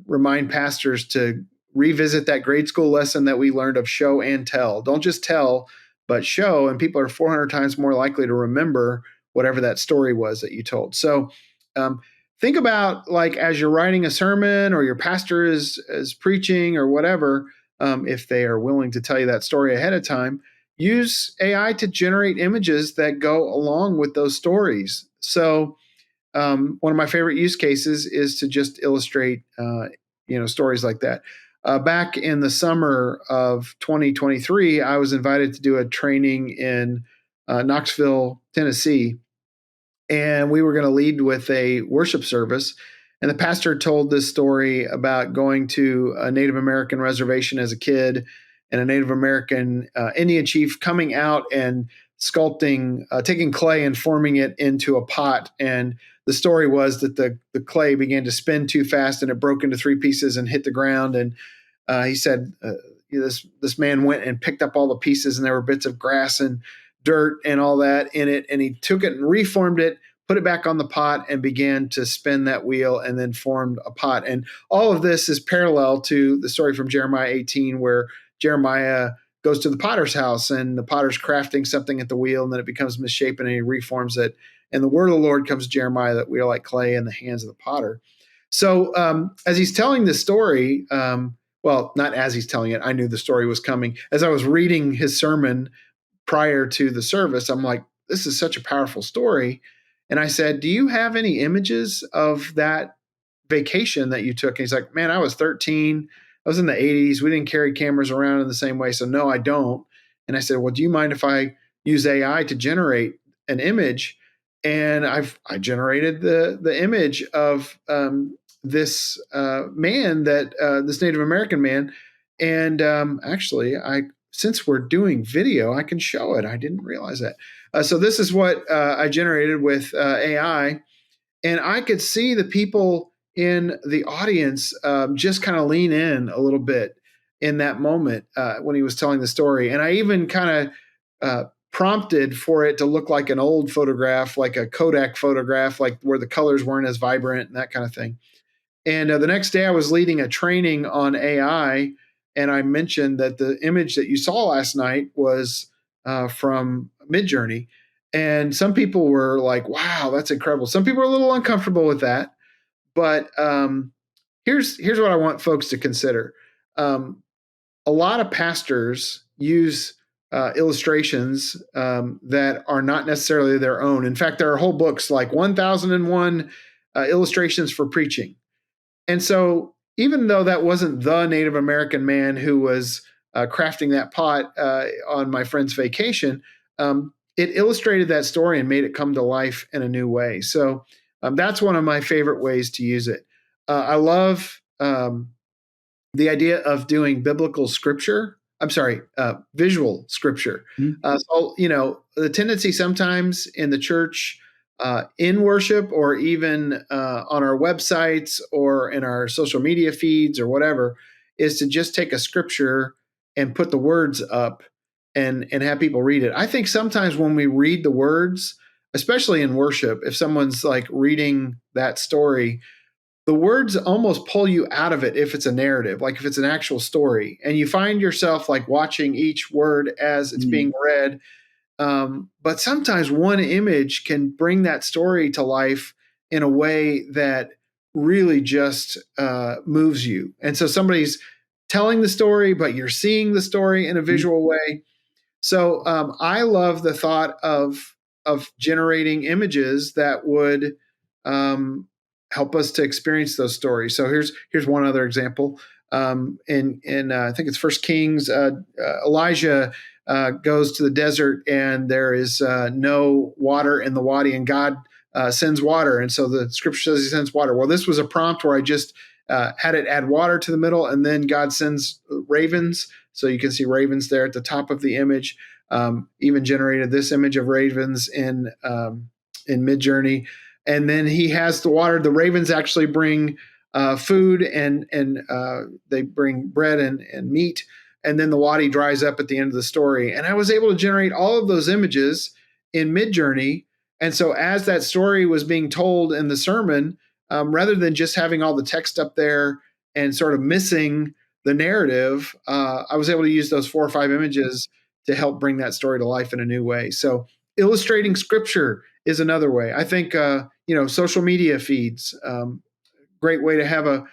remind pastors to revisit that grade school lesson that we learned of show and tell. Don't just tell, but show, and people are 400 times more likely to remember whatever that story was that you told. So um, think about, like, as you're writing a sermon or your pastor is preaching or whatever, if they are willing to tell you that story ahead of time, use AI to generate images that go along with those stories. So one of my favorite use cases is to just illustrate, stories like that. Back in the summer of 2023, I was invited to do a training in Knoxville, Tennessee, and we were going to lead with a worship service. And the pastor told this story about going to a Native American reservation as a kid, and a Native American Indian chief coming out and sculpting, taking clay and forming it into a pot. And the story was that the clay began to spin too fast and it broke into three pieces and hit the ground. And he said this man went and picked up all the pieces, and there were bits of grass and dirt and all that in it. And he took it and reformed it, put it back on the pot, and began to spin that wheel, and then formed a pot. And all of this is parallel to the story from Jeremiah 18, where Jeremiah goes to the potter's house, and the potter's crafting something at the wheel, and then it becomes misshapen, and he reforms it. And the word of the Lord comes to Jeremiah that we are like clay in the hands of the potter. So as he's telling this story, well, not as he's telling it, I knew the story was coming. As I was reading his sermon prior to the service, I'm like, this is such a powerful story. And I said, do you have any images of that vacation that you took? And he's like, man, I was 13. I was in the 80s. We didn't carry cameras around in the same way. So no, I don't. And I said, well, do you mind if I use AI to generate an image? And I generated the image of this man, this Native American man. And actually, since we're doing video, I can show it. I didn't realize that. So this is what I generated with AI, and I could see the people in the audience just kind of lean in a little bit in that moment when he was telling the story. And I even kind of prompted for it to look like an old photograph, like a Kodak photograph, like where the colors weren't as vibrant and that kind of thing. And the next day I was leading a training on AI, and I mentioned that the image that you saw last night was from Midjourney. And some people were like, wow, that's incredible. Some people are a little uncomfortable with that. But here's what I want folks to consider. A lot of pastors use illustrations that are not necessarily their own. In fact, there are whole books like 1001 illustrations for preaching. And so even though that wasn't the Native American man who was crafting that pot on my friend's vacation, it illustrated that story and made it come to life in a new way. So that's one of my favorite ways to use it. I love the idea of doing biblical scripture. I'm sorry, visual scripture. Mm-hmm. So, the tendency sometimes in the church, in worship, or even on our websites or in our social media feeds or whatever, is to just take a scripture and put the words up and have people read it. I think sometimes when we read the words, especially in worship, if someone's like reading that story, the words almost pull you out of it if it's a narrative, like if it's an actual story, and you find yourself like watching each word as it's being read. But sometimes one image can bring that story to life in a way that really just moves you. And so somebody's telling the story, but you're seeing the story in a visual way. So I love the thought of generating images that would help us to experience those stories. So here's one other example. In I think it's First Kings, Elijah goes to the desert and there is no water in the wadi, and God sends water, and so the scripture says He sends water. Well, this was a prompt where I just had it add water to the middle, and then God sends ravens. So you can see ravens there at the top of the image. Even generated this image of ravens in Midjourney, and then He has the water. The ravens actually bring food, and they bring bread and meat, and then the wadi dries up at the end of the story. And I was able to generate all of those images in Midjourney. And so as that story was being told in the sermon, rather than just having all the text up there and sort of missing the narrative, I was able to use those 4 or 5 images to help bring that story to life in a new way. So illustrating scripture is another way. I think, social media feeds, great way to have a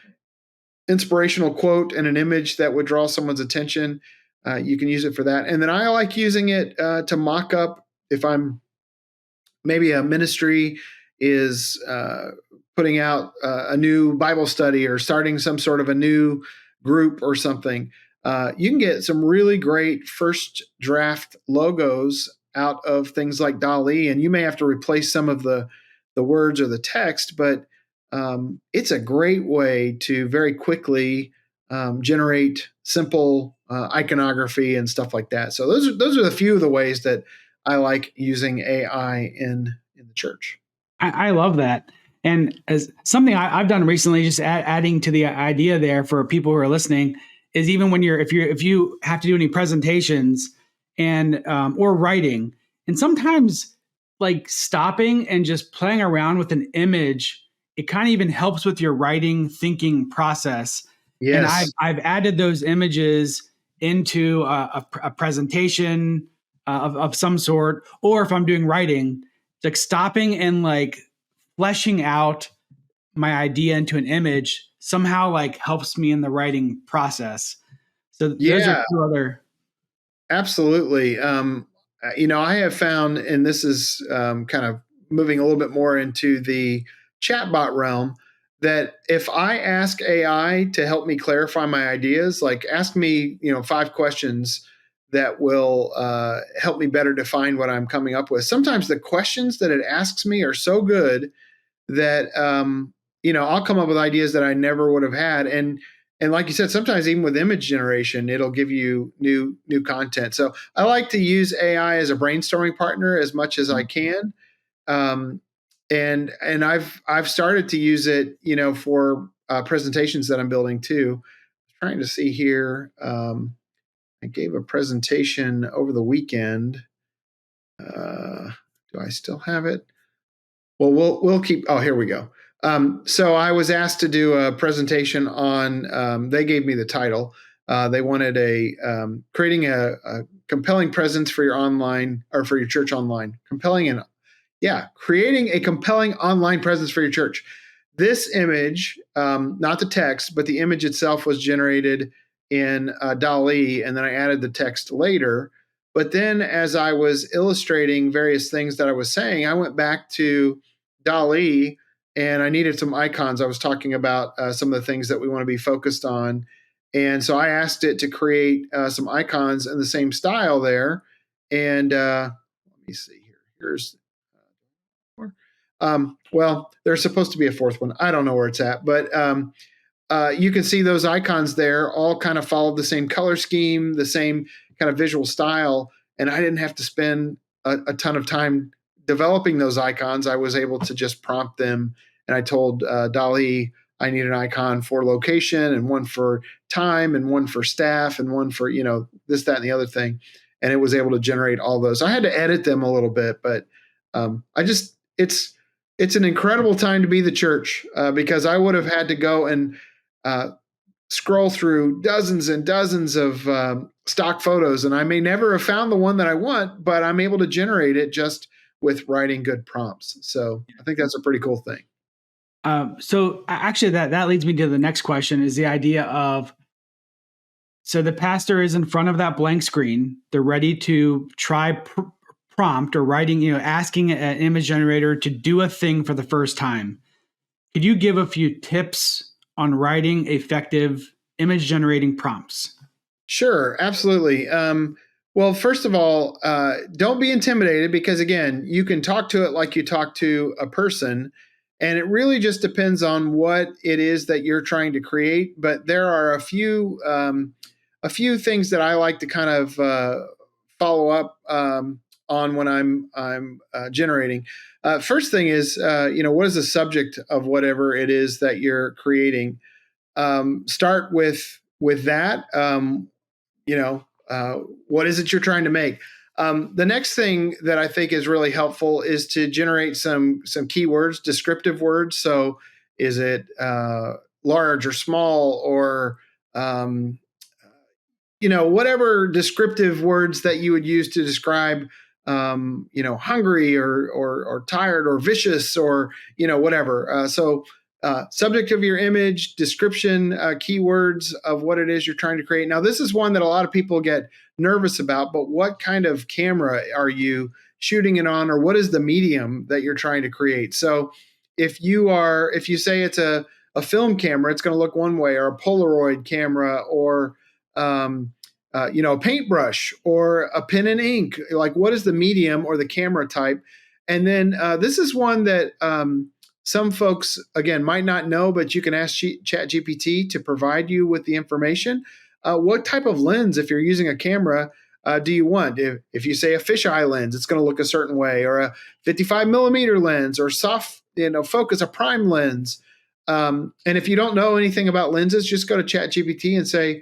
inspirational quote and an image that would draw someone's attention. You can use it for that. And then I like using it to mock up if I'm maybe a ministry is putting out a new Bible study or starting some sort of a new group or something. You can get some really great first draft logos out of things like DALL-E, and you may have to replace some of the words or the text, but it's a great way to very quickly generate simple iconography and stuff like that. So those are a few of the ways that I like using AI in the church. I love that. And as something I've done recently, just adding to the idea there for people who are listening, is even when if you have to do any presentations and or writing, and sometimes like stopping and just playing around with an image, it kind of even helps with your writing thinking process. Yes. And I've added those images into a presentation of some sort, or if I'm doing writing, like stopping and like fleshing out my idea into an image somehow like helps me in the writing process. So those are 2 other. Absolutely. I have found, and this is kind of moving a little bit more into the chatbot realm, that if I ask AI to help me clarify my ideas, like ask me, 5 questions that will help me better define what I'm coming up with. Sometimes the questions that it asks me are so good that, I'll come up with ideas that I never would have had. And like you said, sometimes even with image generation, it'll give you new content. So I like to use AI as a brainstorming partner as much as I can. And I've started to use it, for presentations that I'm building too. I'm trying to see here. I gave a presentation over the weekend. Do I still have it? Well, we'll keep. Oh, here we go. So I was asked to do a presentation on. They gave me the title. They wanted creating a compelling presence for your online or for your church online. Creating a compelling online presence for your church. This image, not the text, but the image itself was generated in DALL-E, and then I added the text later. But then as I was illustrating various things that I was saying, I went back to DALL-E and I needed some icons. I was talking about some of the things that we want to be focused on. And so I asked it to create some icons in the same style there. And let me see here. Here's there's supposed to be a 4th one. I don't know where it's at, but you can see those icons there all kind of followed the same color scheme, the same kind of visual style. And I didn't have to spend a ton of time developing those icons. I was able to just prompt them. And I told DALL-E I need an icon for location and one for time and one for staff and one for, this, that, and the other thing. And it was able to generate all those. I had to edit them a little bit, but It's an incredible time to be the church, because I would have had to go and scroll through dozens and dozens of stock photos, and I may never have found the one that I want, but I'm able to generate it just with writing good prompts. So I think that's a pretty cool thing. So actually that leads me to the next question, is the idea of, so the pastor is in front of that blank screen. They're ready to try prompt or writing, asking an image generator to do a thing for the first time. Could you give a few tips on writing effective image generating prompts? Sure, absolutely. Well, first of all, don't be intimidated, because again, you can talk to it like you talk to a person, and it really just depends on what it is that you're trying to create. But there are a few things that I like to kind of follow up on when I'm generating. First thing is, what is the subject of whatever it is that you're creating? Start with that. What is it you're trying to make? The next thing that I think is really helpful is to generate some keywords, descriptive words. So is it large or small, or whatever descriptive words that you would use to describe hungry or tired or vicious, or whatever. So subject of your image, description, keywords of what it is you're trying to create. Now, this is one that a lot of people get nervous about, but what kind of camera are you shooting it on, or what is the medium that you're trying to create? So if you say it's a film camera, it's going to look one way, or a Polaroid camera, or a paintbrush, or a pen and ink. Like, what is the medium or the camera type? And then this is one that some folks, again, might not know, but you can ask ChatGPT to provide you with the information. What type of lens, if you're using a camera, do you want? If you say a fisheye lens, it's going to look a certain way, or a 55 millimeter lens, or soft focus, a prime lens. And if you don't know anything about lenses, just go to ChatGPT and say,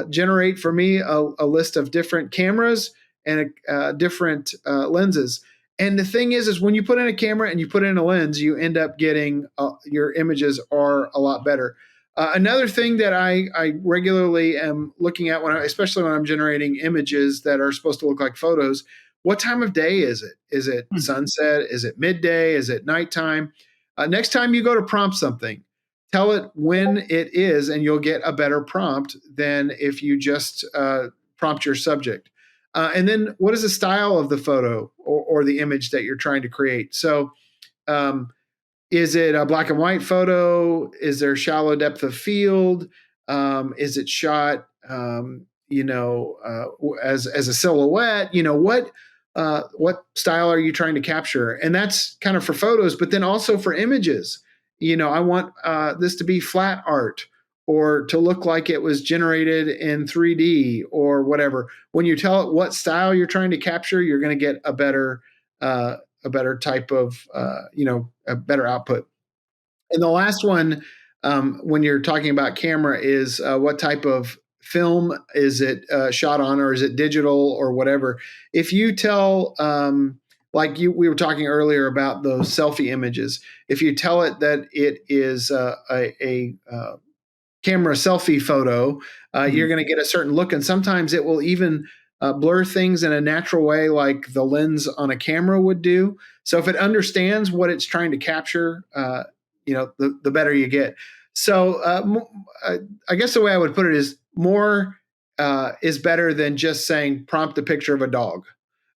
generate for me a list of different cameras and different lenses. And the thing is when you put in a camera and you put in a lens, you end up getting your images are a lot better. Another thing that I regularly am looking at, especially when I'm generating images that are supposed to look like photos, what time of day is it? Is it sunset? Is it midday? Is it nighttime? Next time you go to prompt something, tell it when it is, and you'll get a better prompt than if you just prompt your subject. And then what is the style of the photo or the image that you're trying to create? So is it a black and white photo? Is there shallow depth of field? Is it shot, as a silhouette? What style are you trying to capture? And that's kind of for photos, but then also for images. I want this to be flat art, or to look like it was generated in 3D or whatever. When you tell it what style you're trying to capture, you're going to get a better type of, a better output. And the last one, when you're talking about camera, is what type of film is it shot on, or is it digital or whatever? If you tell, we were talking earlier about those selfie images. If you tell it that it is a camera selfie photo, you're going to get a certain look. And sometimes it will even blur things in a natural way, like the lens on a camera would do. So if it understands what it's trying to capture, the better you get. So I guess the way I would put it is more is better than just saying prompt a picture of a dog.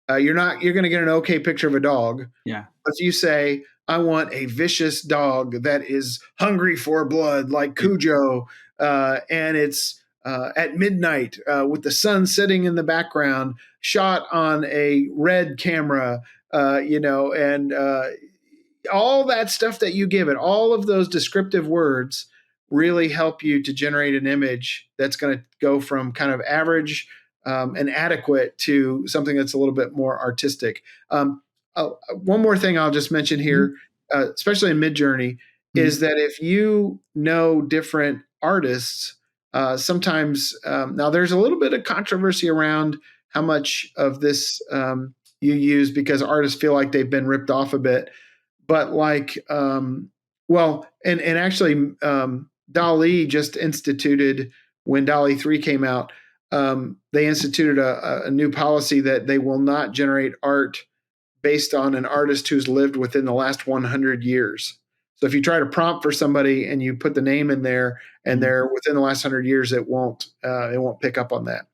You're going to get an okay picture of a dog. Yeah. But if you say, I want a vicious dog that is hungry for blood, like Cujo, and it's at midnight with the sun setting in the background, shot on a red camera, and all that stuff that you give it, all of those descriptive words really help you to generate an image that's going to go from kind of average and adequate to something that's a little bit more artistic. One more thing I'll just mention here, especially in Midjourney, is that if you know different artists, sometimes now there's a little bit of controversy around how much of this you use because artists feel like they've been ripped off a bit. But like, and actually, DALL-E just instituted, when DALL-E 3 came out, they instituted a new policy that they will not generate art based on an artist who's lived within the last 100 years. So if you try to prompt for somebody and you put the name in there and they're within the last 100 years, it won't pick up on that.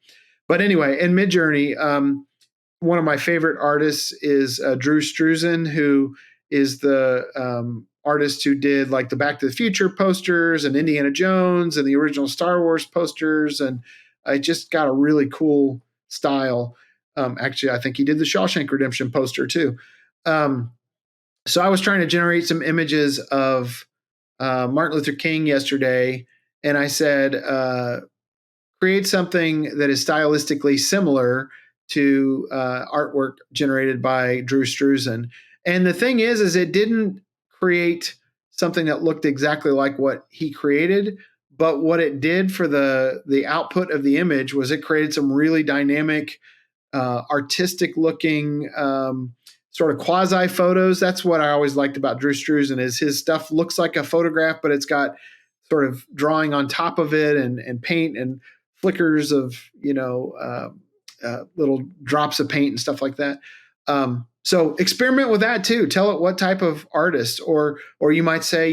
But anyway, in Midjourney, one of my favorite artists is Drew Struzan, who is the artist who did like the Back to the Future posters and Indiana Jones and the original Star Wars posters. And I just got a really cool style. Actually, I think he did the Shawshank Redemption poster too. So I was trying to generate some images of Martin Luther King yesterday, and I said, create something that is stylistically similar to artwork generated by Drew Struzan. And the thing is it didn't create something that looked exactly like what he created, but what it did for the output of the image was it created some really dynamic, artistic looking sort of quasi photos. That's what I always liked about Drew Struzan, is his stuff looks like a photograph, but it's got sort of drawing on top of it and paint and flickers of, little drops of paint and stuff like that. So experiment with that too. Tell it what type of artist, or you might say,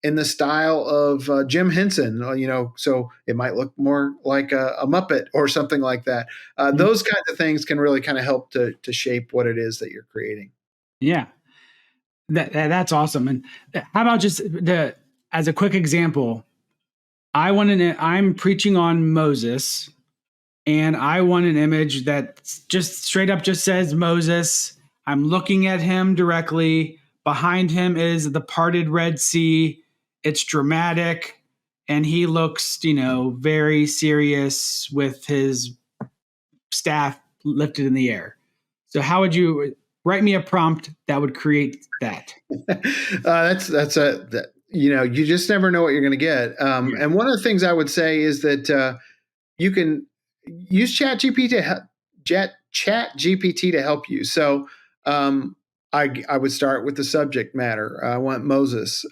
in the style of Jim Henson, so it might look more like a Muppet or something like that. Those kinds of things can really kind of help to shape what it is that you're creating. Yeah, that's awesome. And how about just as a quick example, I'm preaching on Moses, and I want an image that just straight up just says Moses. I'm looking at him directly. Behind him is the parted Red Sea. It's dramatic, and he looks, very serious with his staff lifted in the air. So how would you write me a prompt that would create that? You just never know what you're going to get. And one of the things I would say is that you can use ChatGPT to help you. So I would start with the subject matter. I want Moses.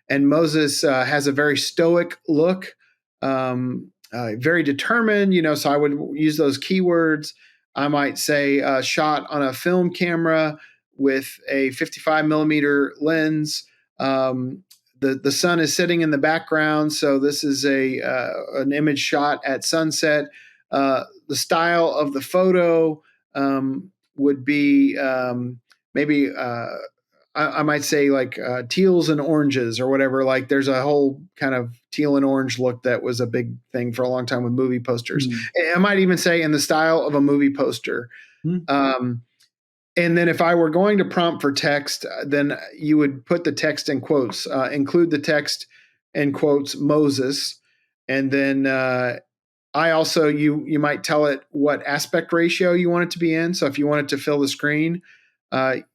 And Moses has a very stoic look, very determined, so I would use those keywords. I might say shot on a film camera with a 55 millimeter lens. The sun is sitting in the background, so this is an image shot at sunset. The style of the photo would be maybe I might say like teals and oranges or whatever. Like there's a whole kind of teal and orange look that was a big thing for a long time with movie posters. I might even say in the style of a movie poster. And then if I were going to prompt for text, then you would put the text in quotes, include the text in quotes, Moses. And then I also, you might tell it what aspect ratio you want it to be in. So if you want it to fill the screen,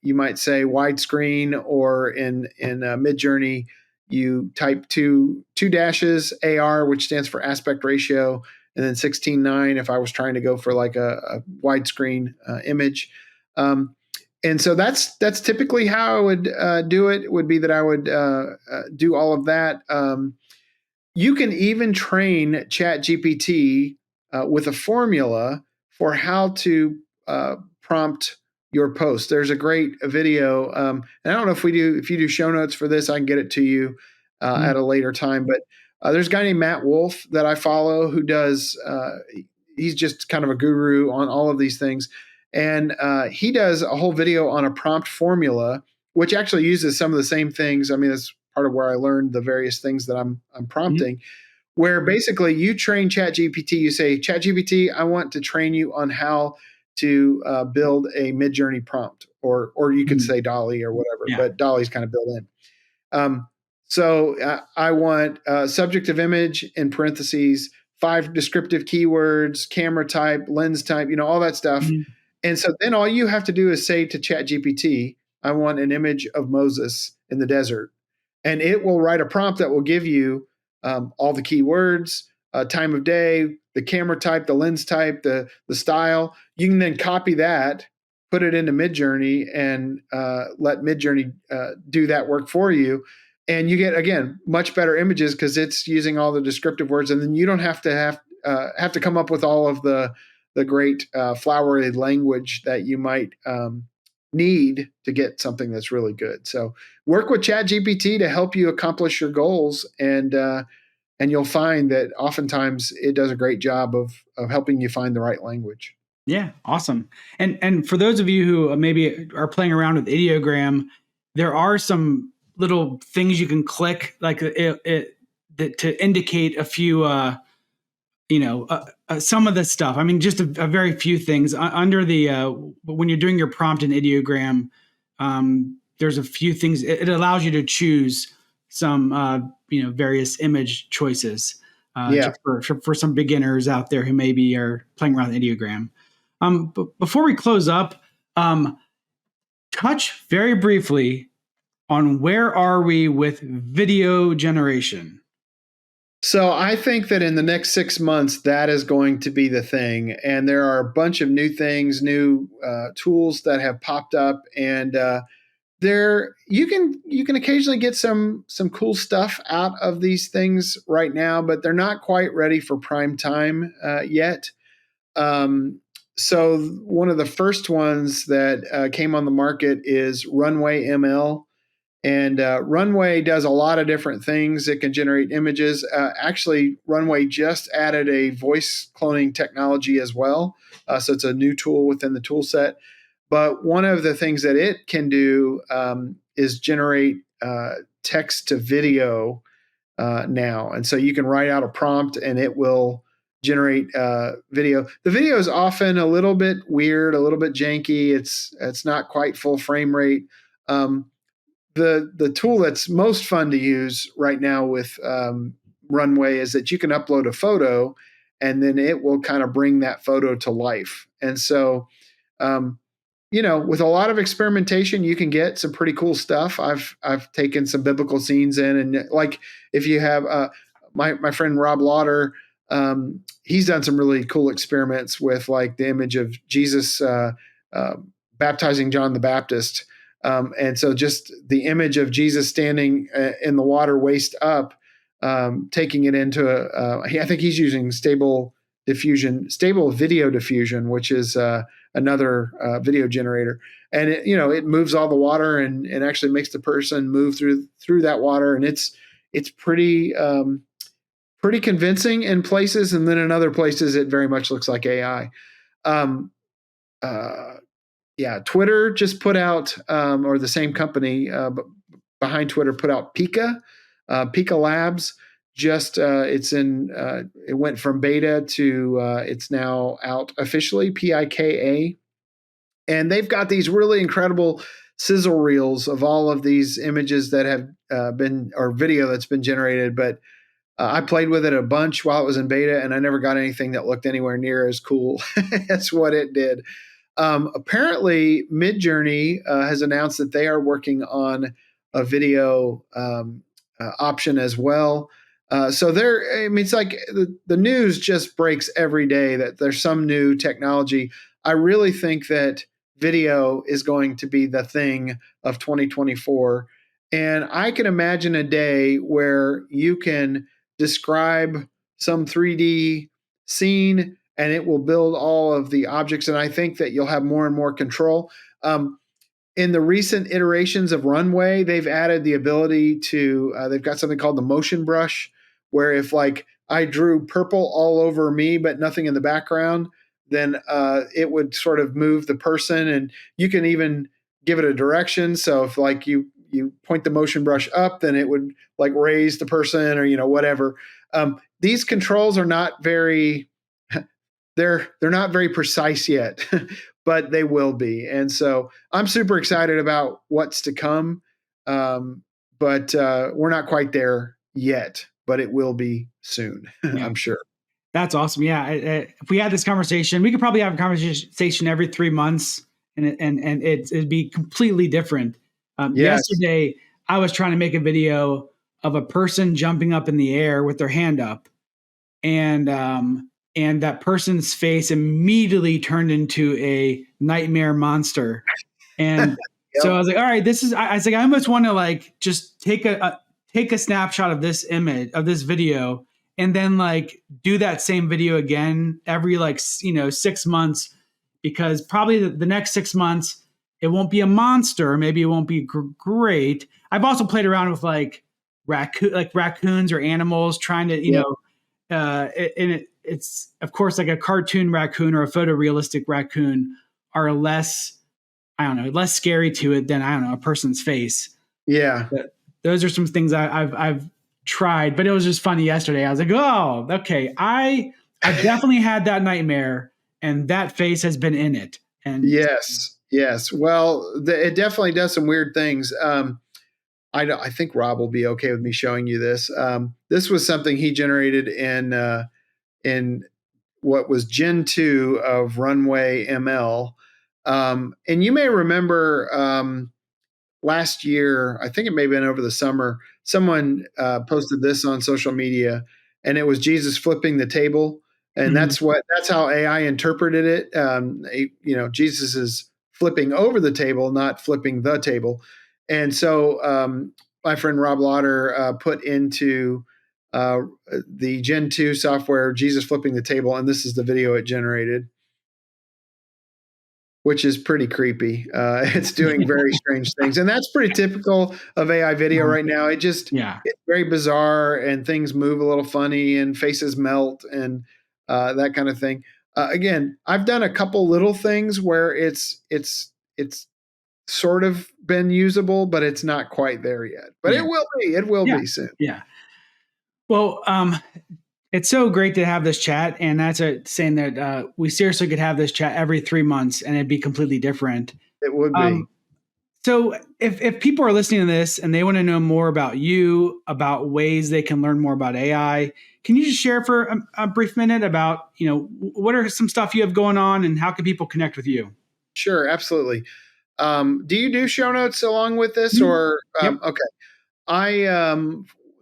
you might say widescreen, or in Midjourney, you type two dashes AR, which stands for aspect ratio, and then 16:9 if I was trying to go for like a widescreen image. And so that's typically how I would do it. Would be that I would do all of that. You can even train ChatGPT with a formula for how to prompt your post. There's a great video, and I don't know if you do show notes for this, I can get it to you at a later time. But there's a guy named Matt Wolf that I follow who does. He's just kind of a guru on all of these things, and he does a whole video on a prompt formula, which actually uses some of the same things. I mean, that's part of where I learned the various things that I'm prompting. Where basically you train ChatGPT. You say, ChatGPT, I want to train you on how to build a Midjourney prompt, or you could say DALL-E or whatever, but DALL-E's kind of built in. So I want subject of image in parentheses, 5 descriptive keywords, camera type, lens type, all that stuff. And so then all you have to do is say to ChatGPT, I want an image of Moses in the desert. And it will write a prompt that will give you all the keywords, time of day, the camera type, the lens type, the style. You can then copy that, put it into Midjourney, and let Midjourney do that work for you. And you get, again, much better images because it's using all the descriptive words, and then you don't have to come up with all of the great flowery language that you might need to get something that's really good. So work with ChatGPT to help you accomplish your goals, and you'll find that oftentimes it does a great job of helping you find the right language. Yeah, awesome. And for those of you who maybe are playing around with ideogram, there are some little things you can click, like to indicate a few, some of the stuff. I mean, just a very few things under the when you're doing your prompt in ideogram. There's a few things. It allows you to choose some, various image choices. Just for some beginners out there who maybe are playing around with ideogram. But before we close up, touch very briefly on where are we with video generation. So I think that in the next 6 months, that is going to be the thing. And there are a bunch of new things, new tools that have popped up, and there you can occasionally get some cool stuff out of these things right now, but they're not quite ready for prime time yet. So one of the first ones that came on the market is Runway ML. And Runway does a lot of different things. It can generate images. Actually, Runway just added a voice cloning technology as well. So it's a new tool within the tool set. But one of the things that it can do is generate text to video now. And so you can write out a prompt and it will generate video. The video is often a little bit weird, a little bit janky. It's not quite full frame rate. The tool that's most fun to use right now with Runway is that you can upload a photo and then it will kind of bring that photo to life. And so, with a lot of experimentation, you can get some pretty cool stuff. I've taken some biblical scenes in, and like if you have my friend Rob Lauder, he's done some really cool experiments with like the image of Jesus baptizing John the Baptist. And so just the image of Jesus standing in the water waist up, taking it into I think he's using stable video diffusion, which is another video generator. And it moves all the water and actually makes the person move through that water. And it's pretty convincing in places. And then in other places, it very much looks like AI. Twitter just put out, or the same company behind Twitter put out Pika Labs. It went from beta to it's now out officially, Pika. And they've got these really incredible sizzle reels of all of these images that have been, or video that's been generated. But I played with it a bunch while it was in beta, and I never got anything that looked anywhere near as cool as what it did. Apparently, Midjourney has announced that they are working on a video option as well. It's like the news just breaks every day that there's some new technology. I really think that video is going to be the thing of 2024. And I can imagine a day where you can describe some 3D scene and it will build all of the objects. And I think that you'll have more and more control. In the recent iterations of Runway, they've added the ability to, they've got something called the motion brush, where if like I drew purple all over me, but nothing in the background, then it would sort of move the person, and you can even give it a direction. So if like you point the motion brush up, then it would like raise the person or, whatever. These controls are not very, they're not very precise yet, but they will be. And so I'm super excited about what's to come. But we're not quite there yet, but it will be soon. Yeah. I'm sure. That's awesome. Yeah. If we had this conversation, we could probably have a conversation every 3 months and it'd be completely different. Yes. Yesterday, I was trying to make a video of a person jumping up in the air with their hand up. and that person's face immediately turned into a nightmare monster. And so I was like, all right, I was like, I almost want to like just take a snapshot of this image, of this video, and then like do that same video again every 6 months, because probably the next 6 months it won't be a monster, maybe it won't be great. I've also played around with like raccoons or animals, trying to it's of course like a cartoon raccoon or a photorealistic raccoon are less scary to it than a person's face. Yeah. But those are some things I've tried, but it was just funny yesterday. I was like, oh, okay. I definitely had that nightmare, and that face has been in it. And yes. Well, it definitely does some weird things. I think Rob will be okay with me showing you this. This was something he generated in what was Gen 2 of Runway ML. And you may remember last year, I think it may have been over the summer, someone posted this on social media, and it was Jesus flipping the table. And that's how AI interpreted it. Jesus is flipping over the table, not flipping the table. And so my friend Rob Lauder put into the Gen 2 software, Jesus flipping the table, and this is the video it generated, which is pretty creepy. It's doing very strange things. And that's pretty typical of AI video right now. It's very bizarre, and things move a little funny, and faces melt, and that kind of thing. Again, I've done a couple little things where it's sort of been usable, but it's not quite there yet. But it will be. It will be soon. Yeah. Well, it's so great to have this chat, and that's saying that we seriously could have this chat every 3 months, and it'd be completely different. It would be. So if people are listening to this and they want to know more about you, about ways they can learn more about AI, can you just share for a brief minute about, what are some stuff you have going on, and how can people connect with you? Sure, absolutely. Do you do show notes along with this, or Yep. Okay?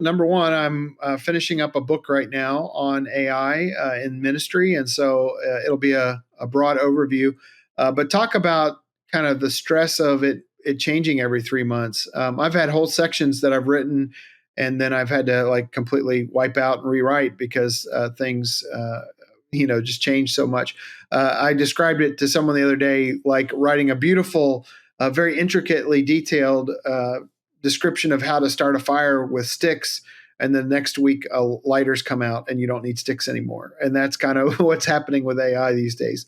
Number one, I'm finishing up a book right now on AI in ministry, and so it'll be a broad overview, but talk about kind of the stress of it changing every 3 months. I've had whole sections that I've written, and then I've had to like completely wipe out and rewrite because things just change so much. I described it to someone the other day like writing a beautiful, very intricately detailed description of how to start a fire with sticks, and then next week lighters come out and you don't need sticks anymore. And that's kind of what's happening with AI these days.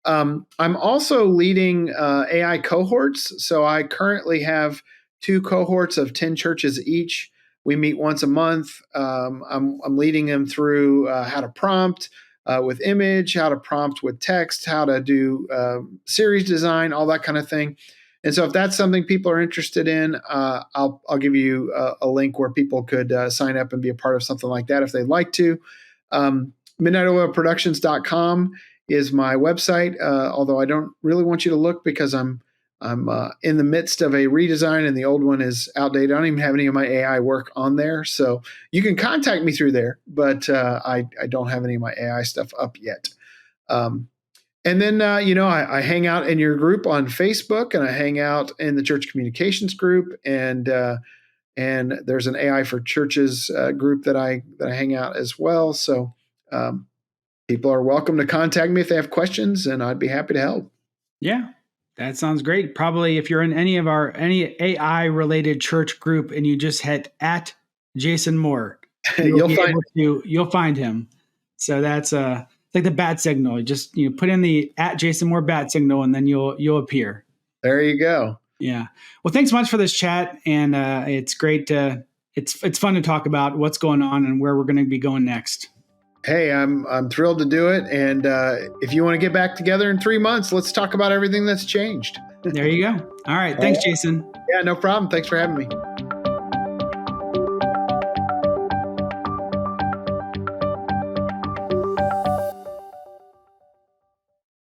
I'm also leading AI cohorts. So I currently have 2 cohorts of 10 churches each. We meet once a month. I'm leading them through how to prompt with image, how to prompt with text, how to do series design, all that kind of thing. And so if that's something people are interested in, I'll give you a link where people could sign up and be a part of something like that if they'd like to. MidnightOilProductions.com is my website, although I don't really want you to look because I'm in the midst of a redesign, and the old one is outdated. I don't even have any of my AI work on there. So you can contact me through there, but I don't have any of my AI stuff up yet. And then, I hang out in your group on Facebook, and I hang out in the church communications group, and there's an AI for Churches group that I hang out as well. So people are welcome to contact me if they have questions, and I'd be happy to help. Yeah, that sounds great. Probably if you're in any AI related church group and you just hit at Jason Moore, you'll find him. So that's like the bat signal. You just put in the at Jason Moore bat signal, and then you'll appear. There you go. Yeah. Well, thanks so much for this chat, and it's great. It's fun to talk about what's going on and where we're going to be going next. Hey, I'm thrilled to do it, and if you want to get back together in 3 months, let's talk about everything that's changed. There you go. All right. Thanks, Jason. Yeah, no problem. Thanks for having me.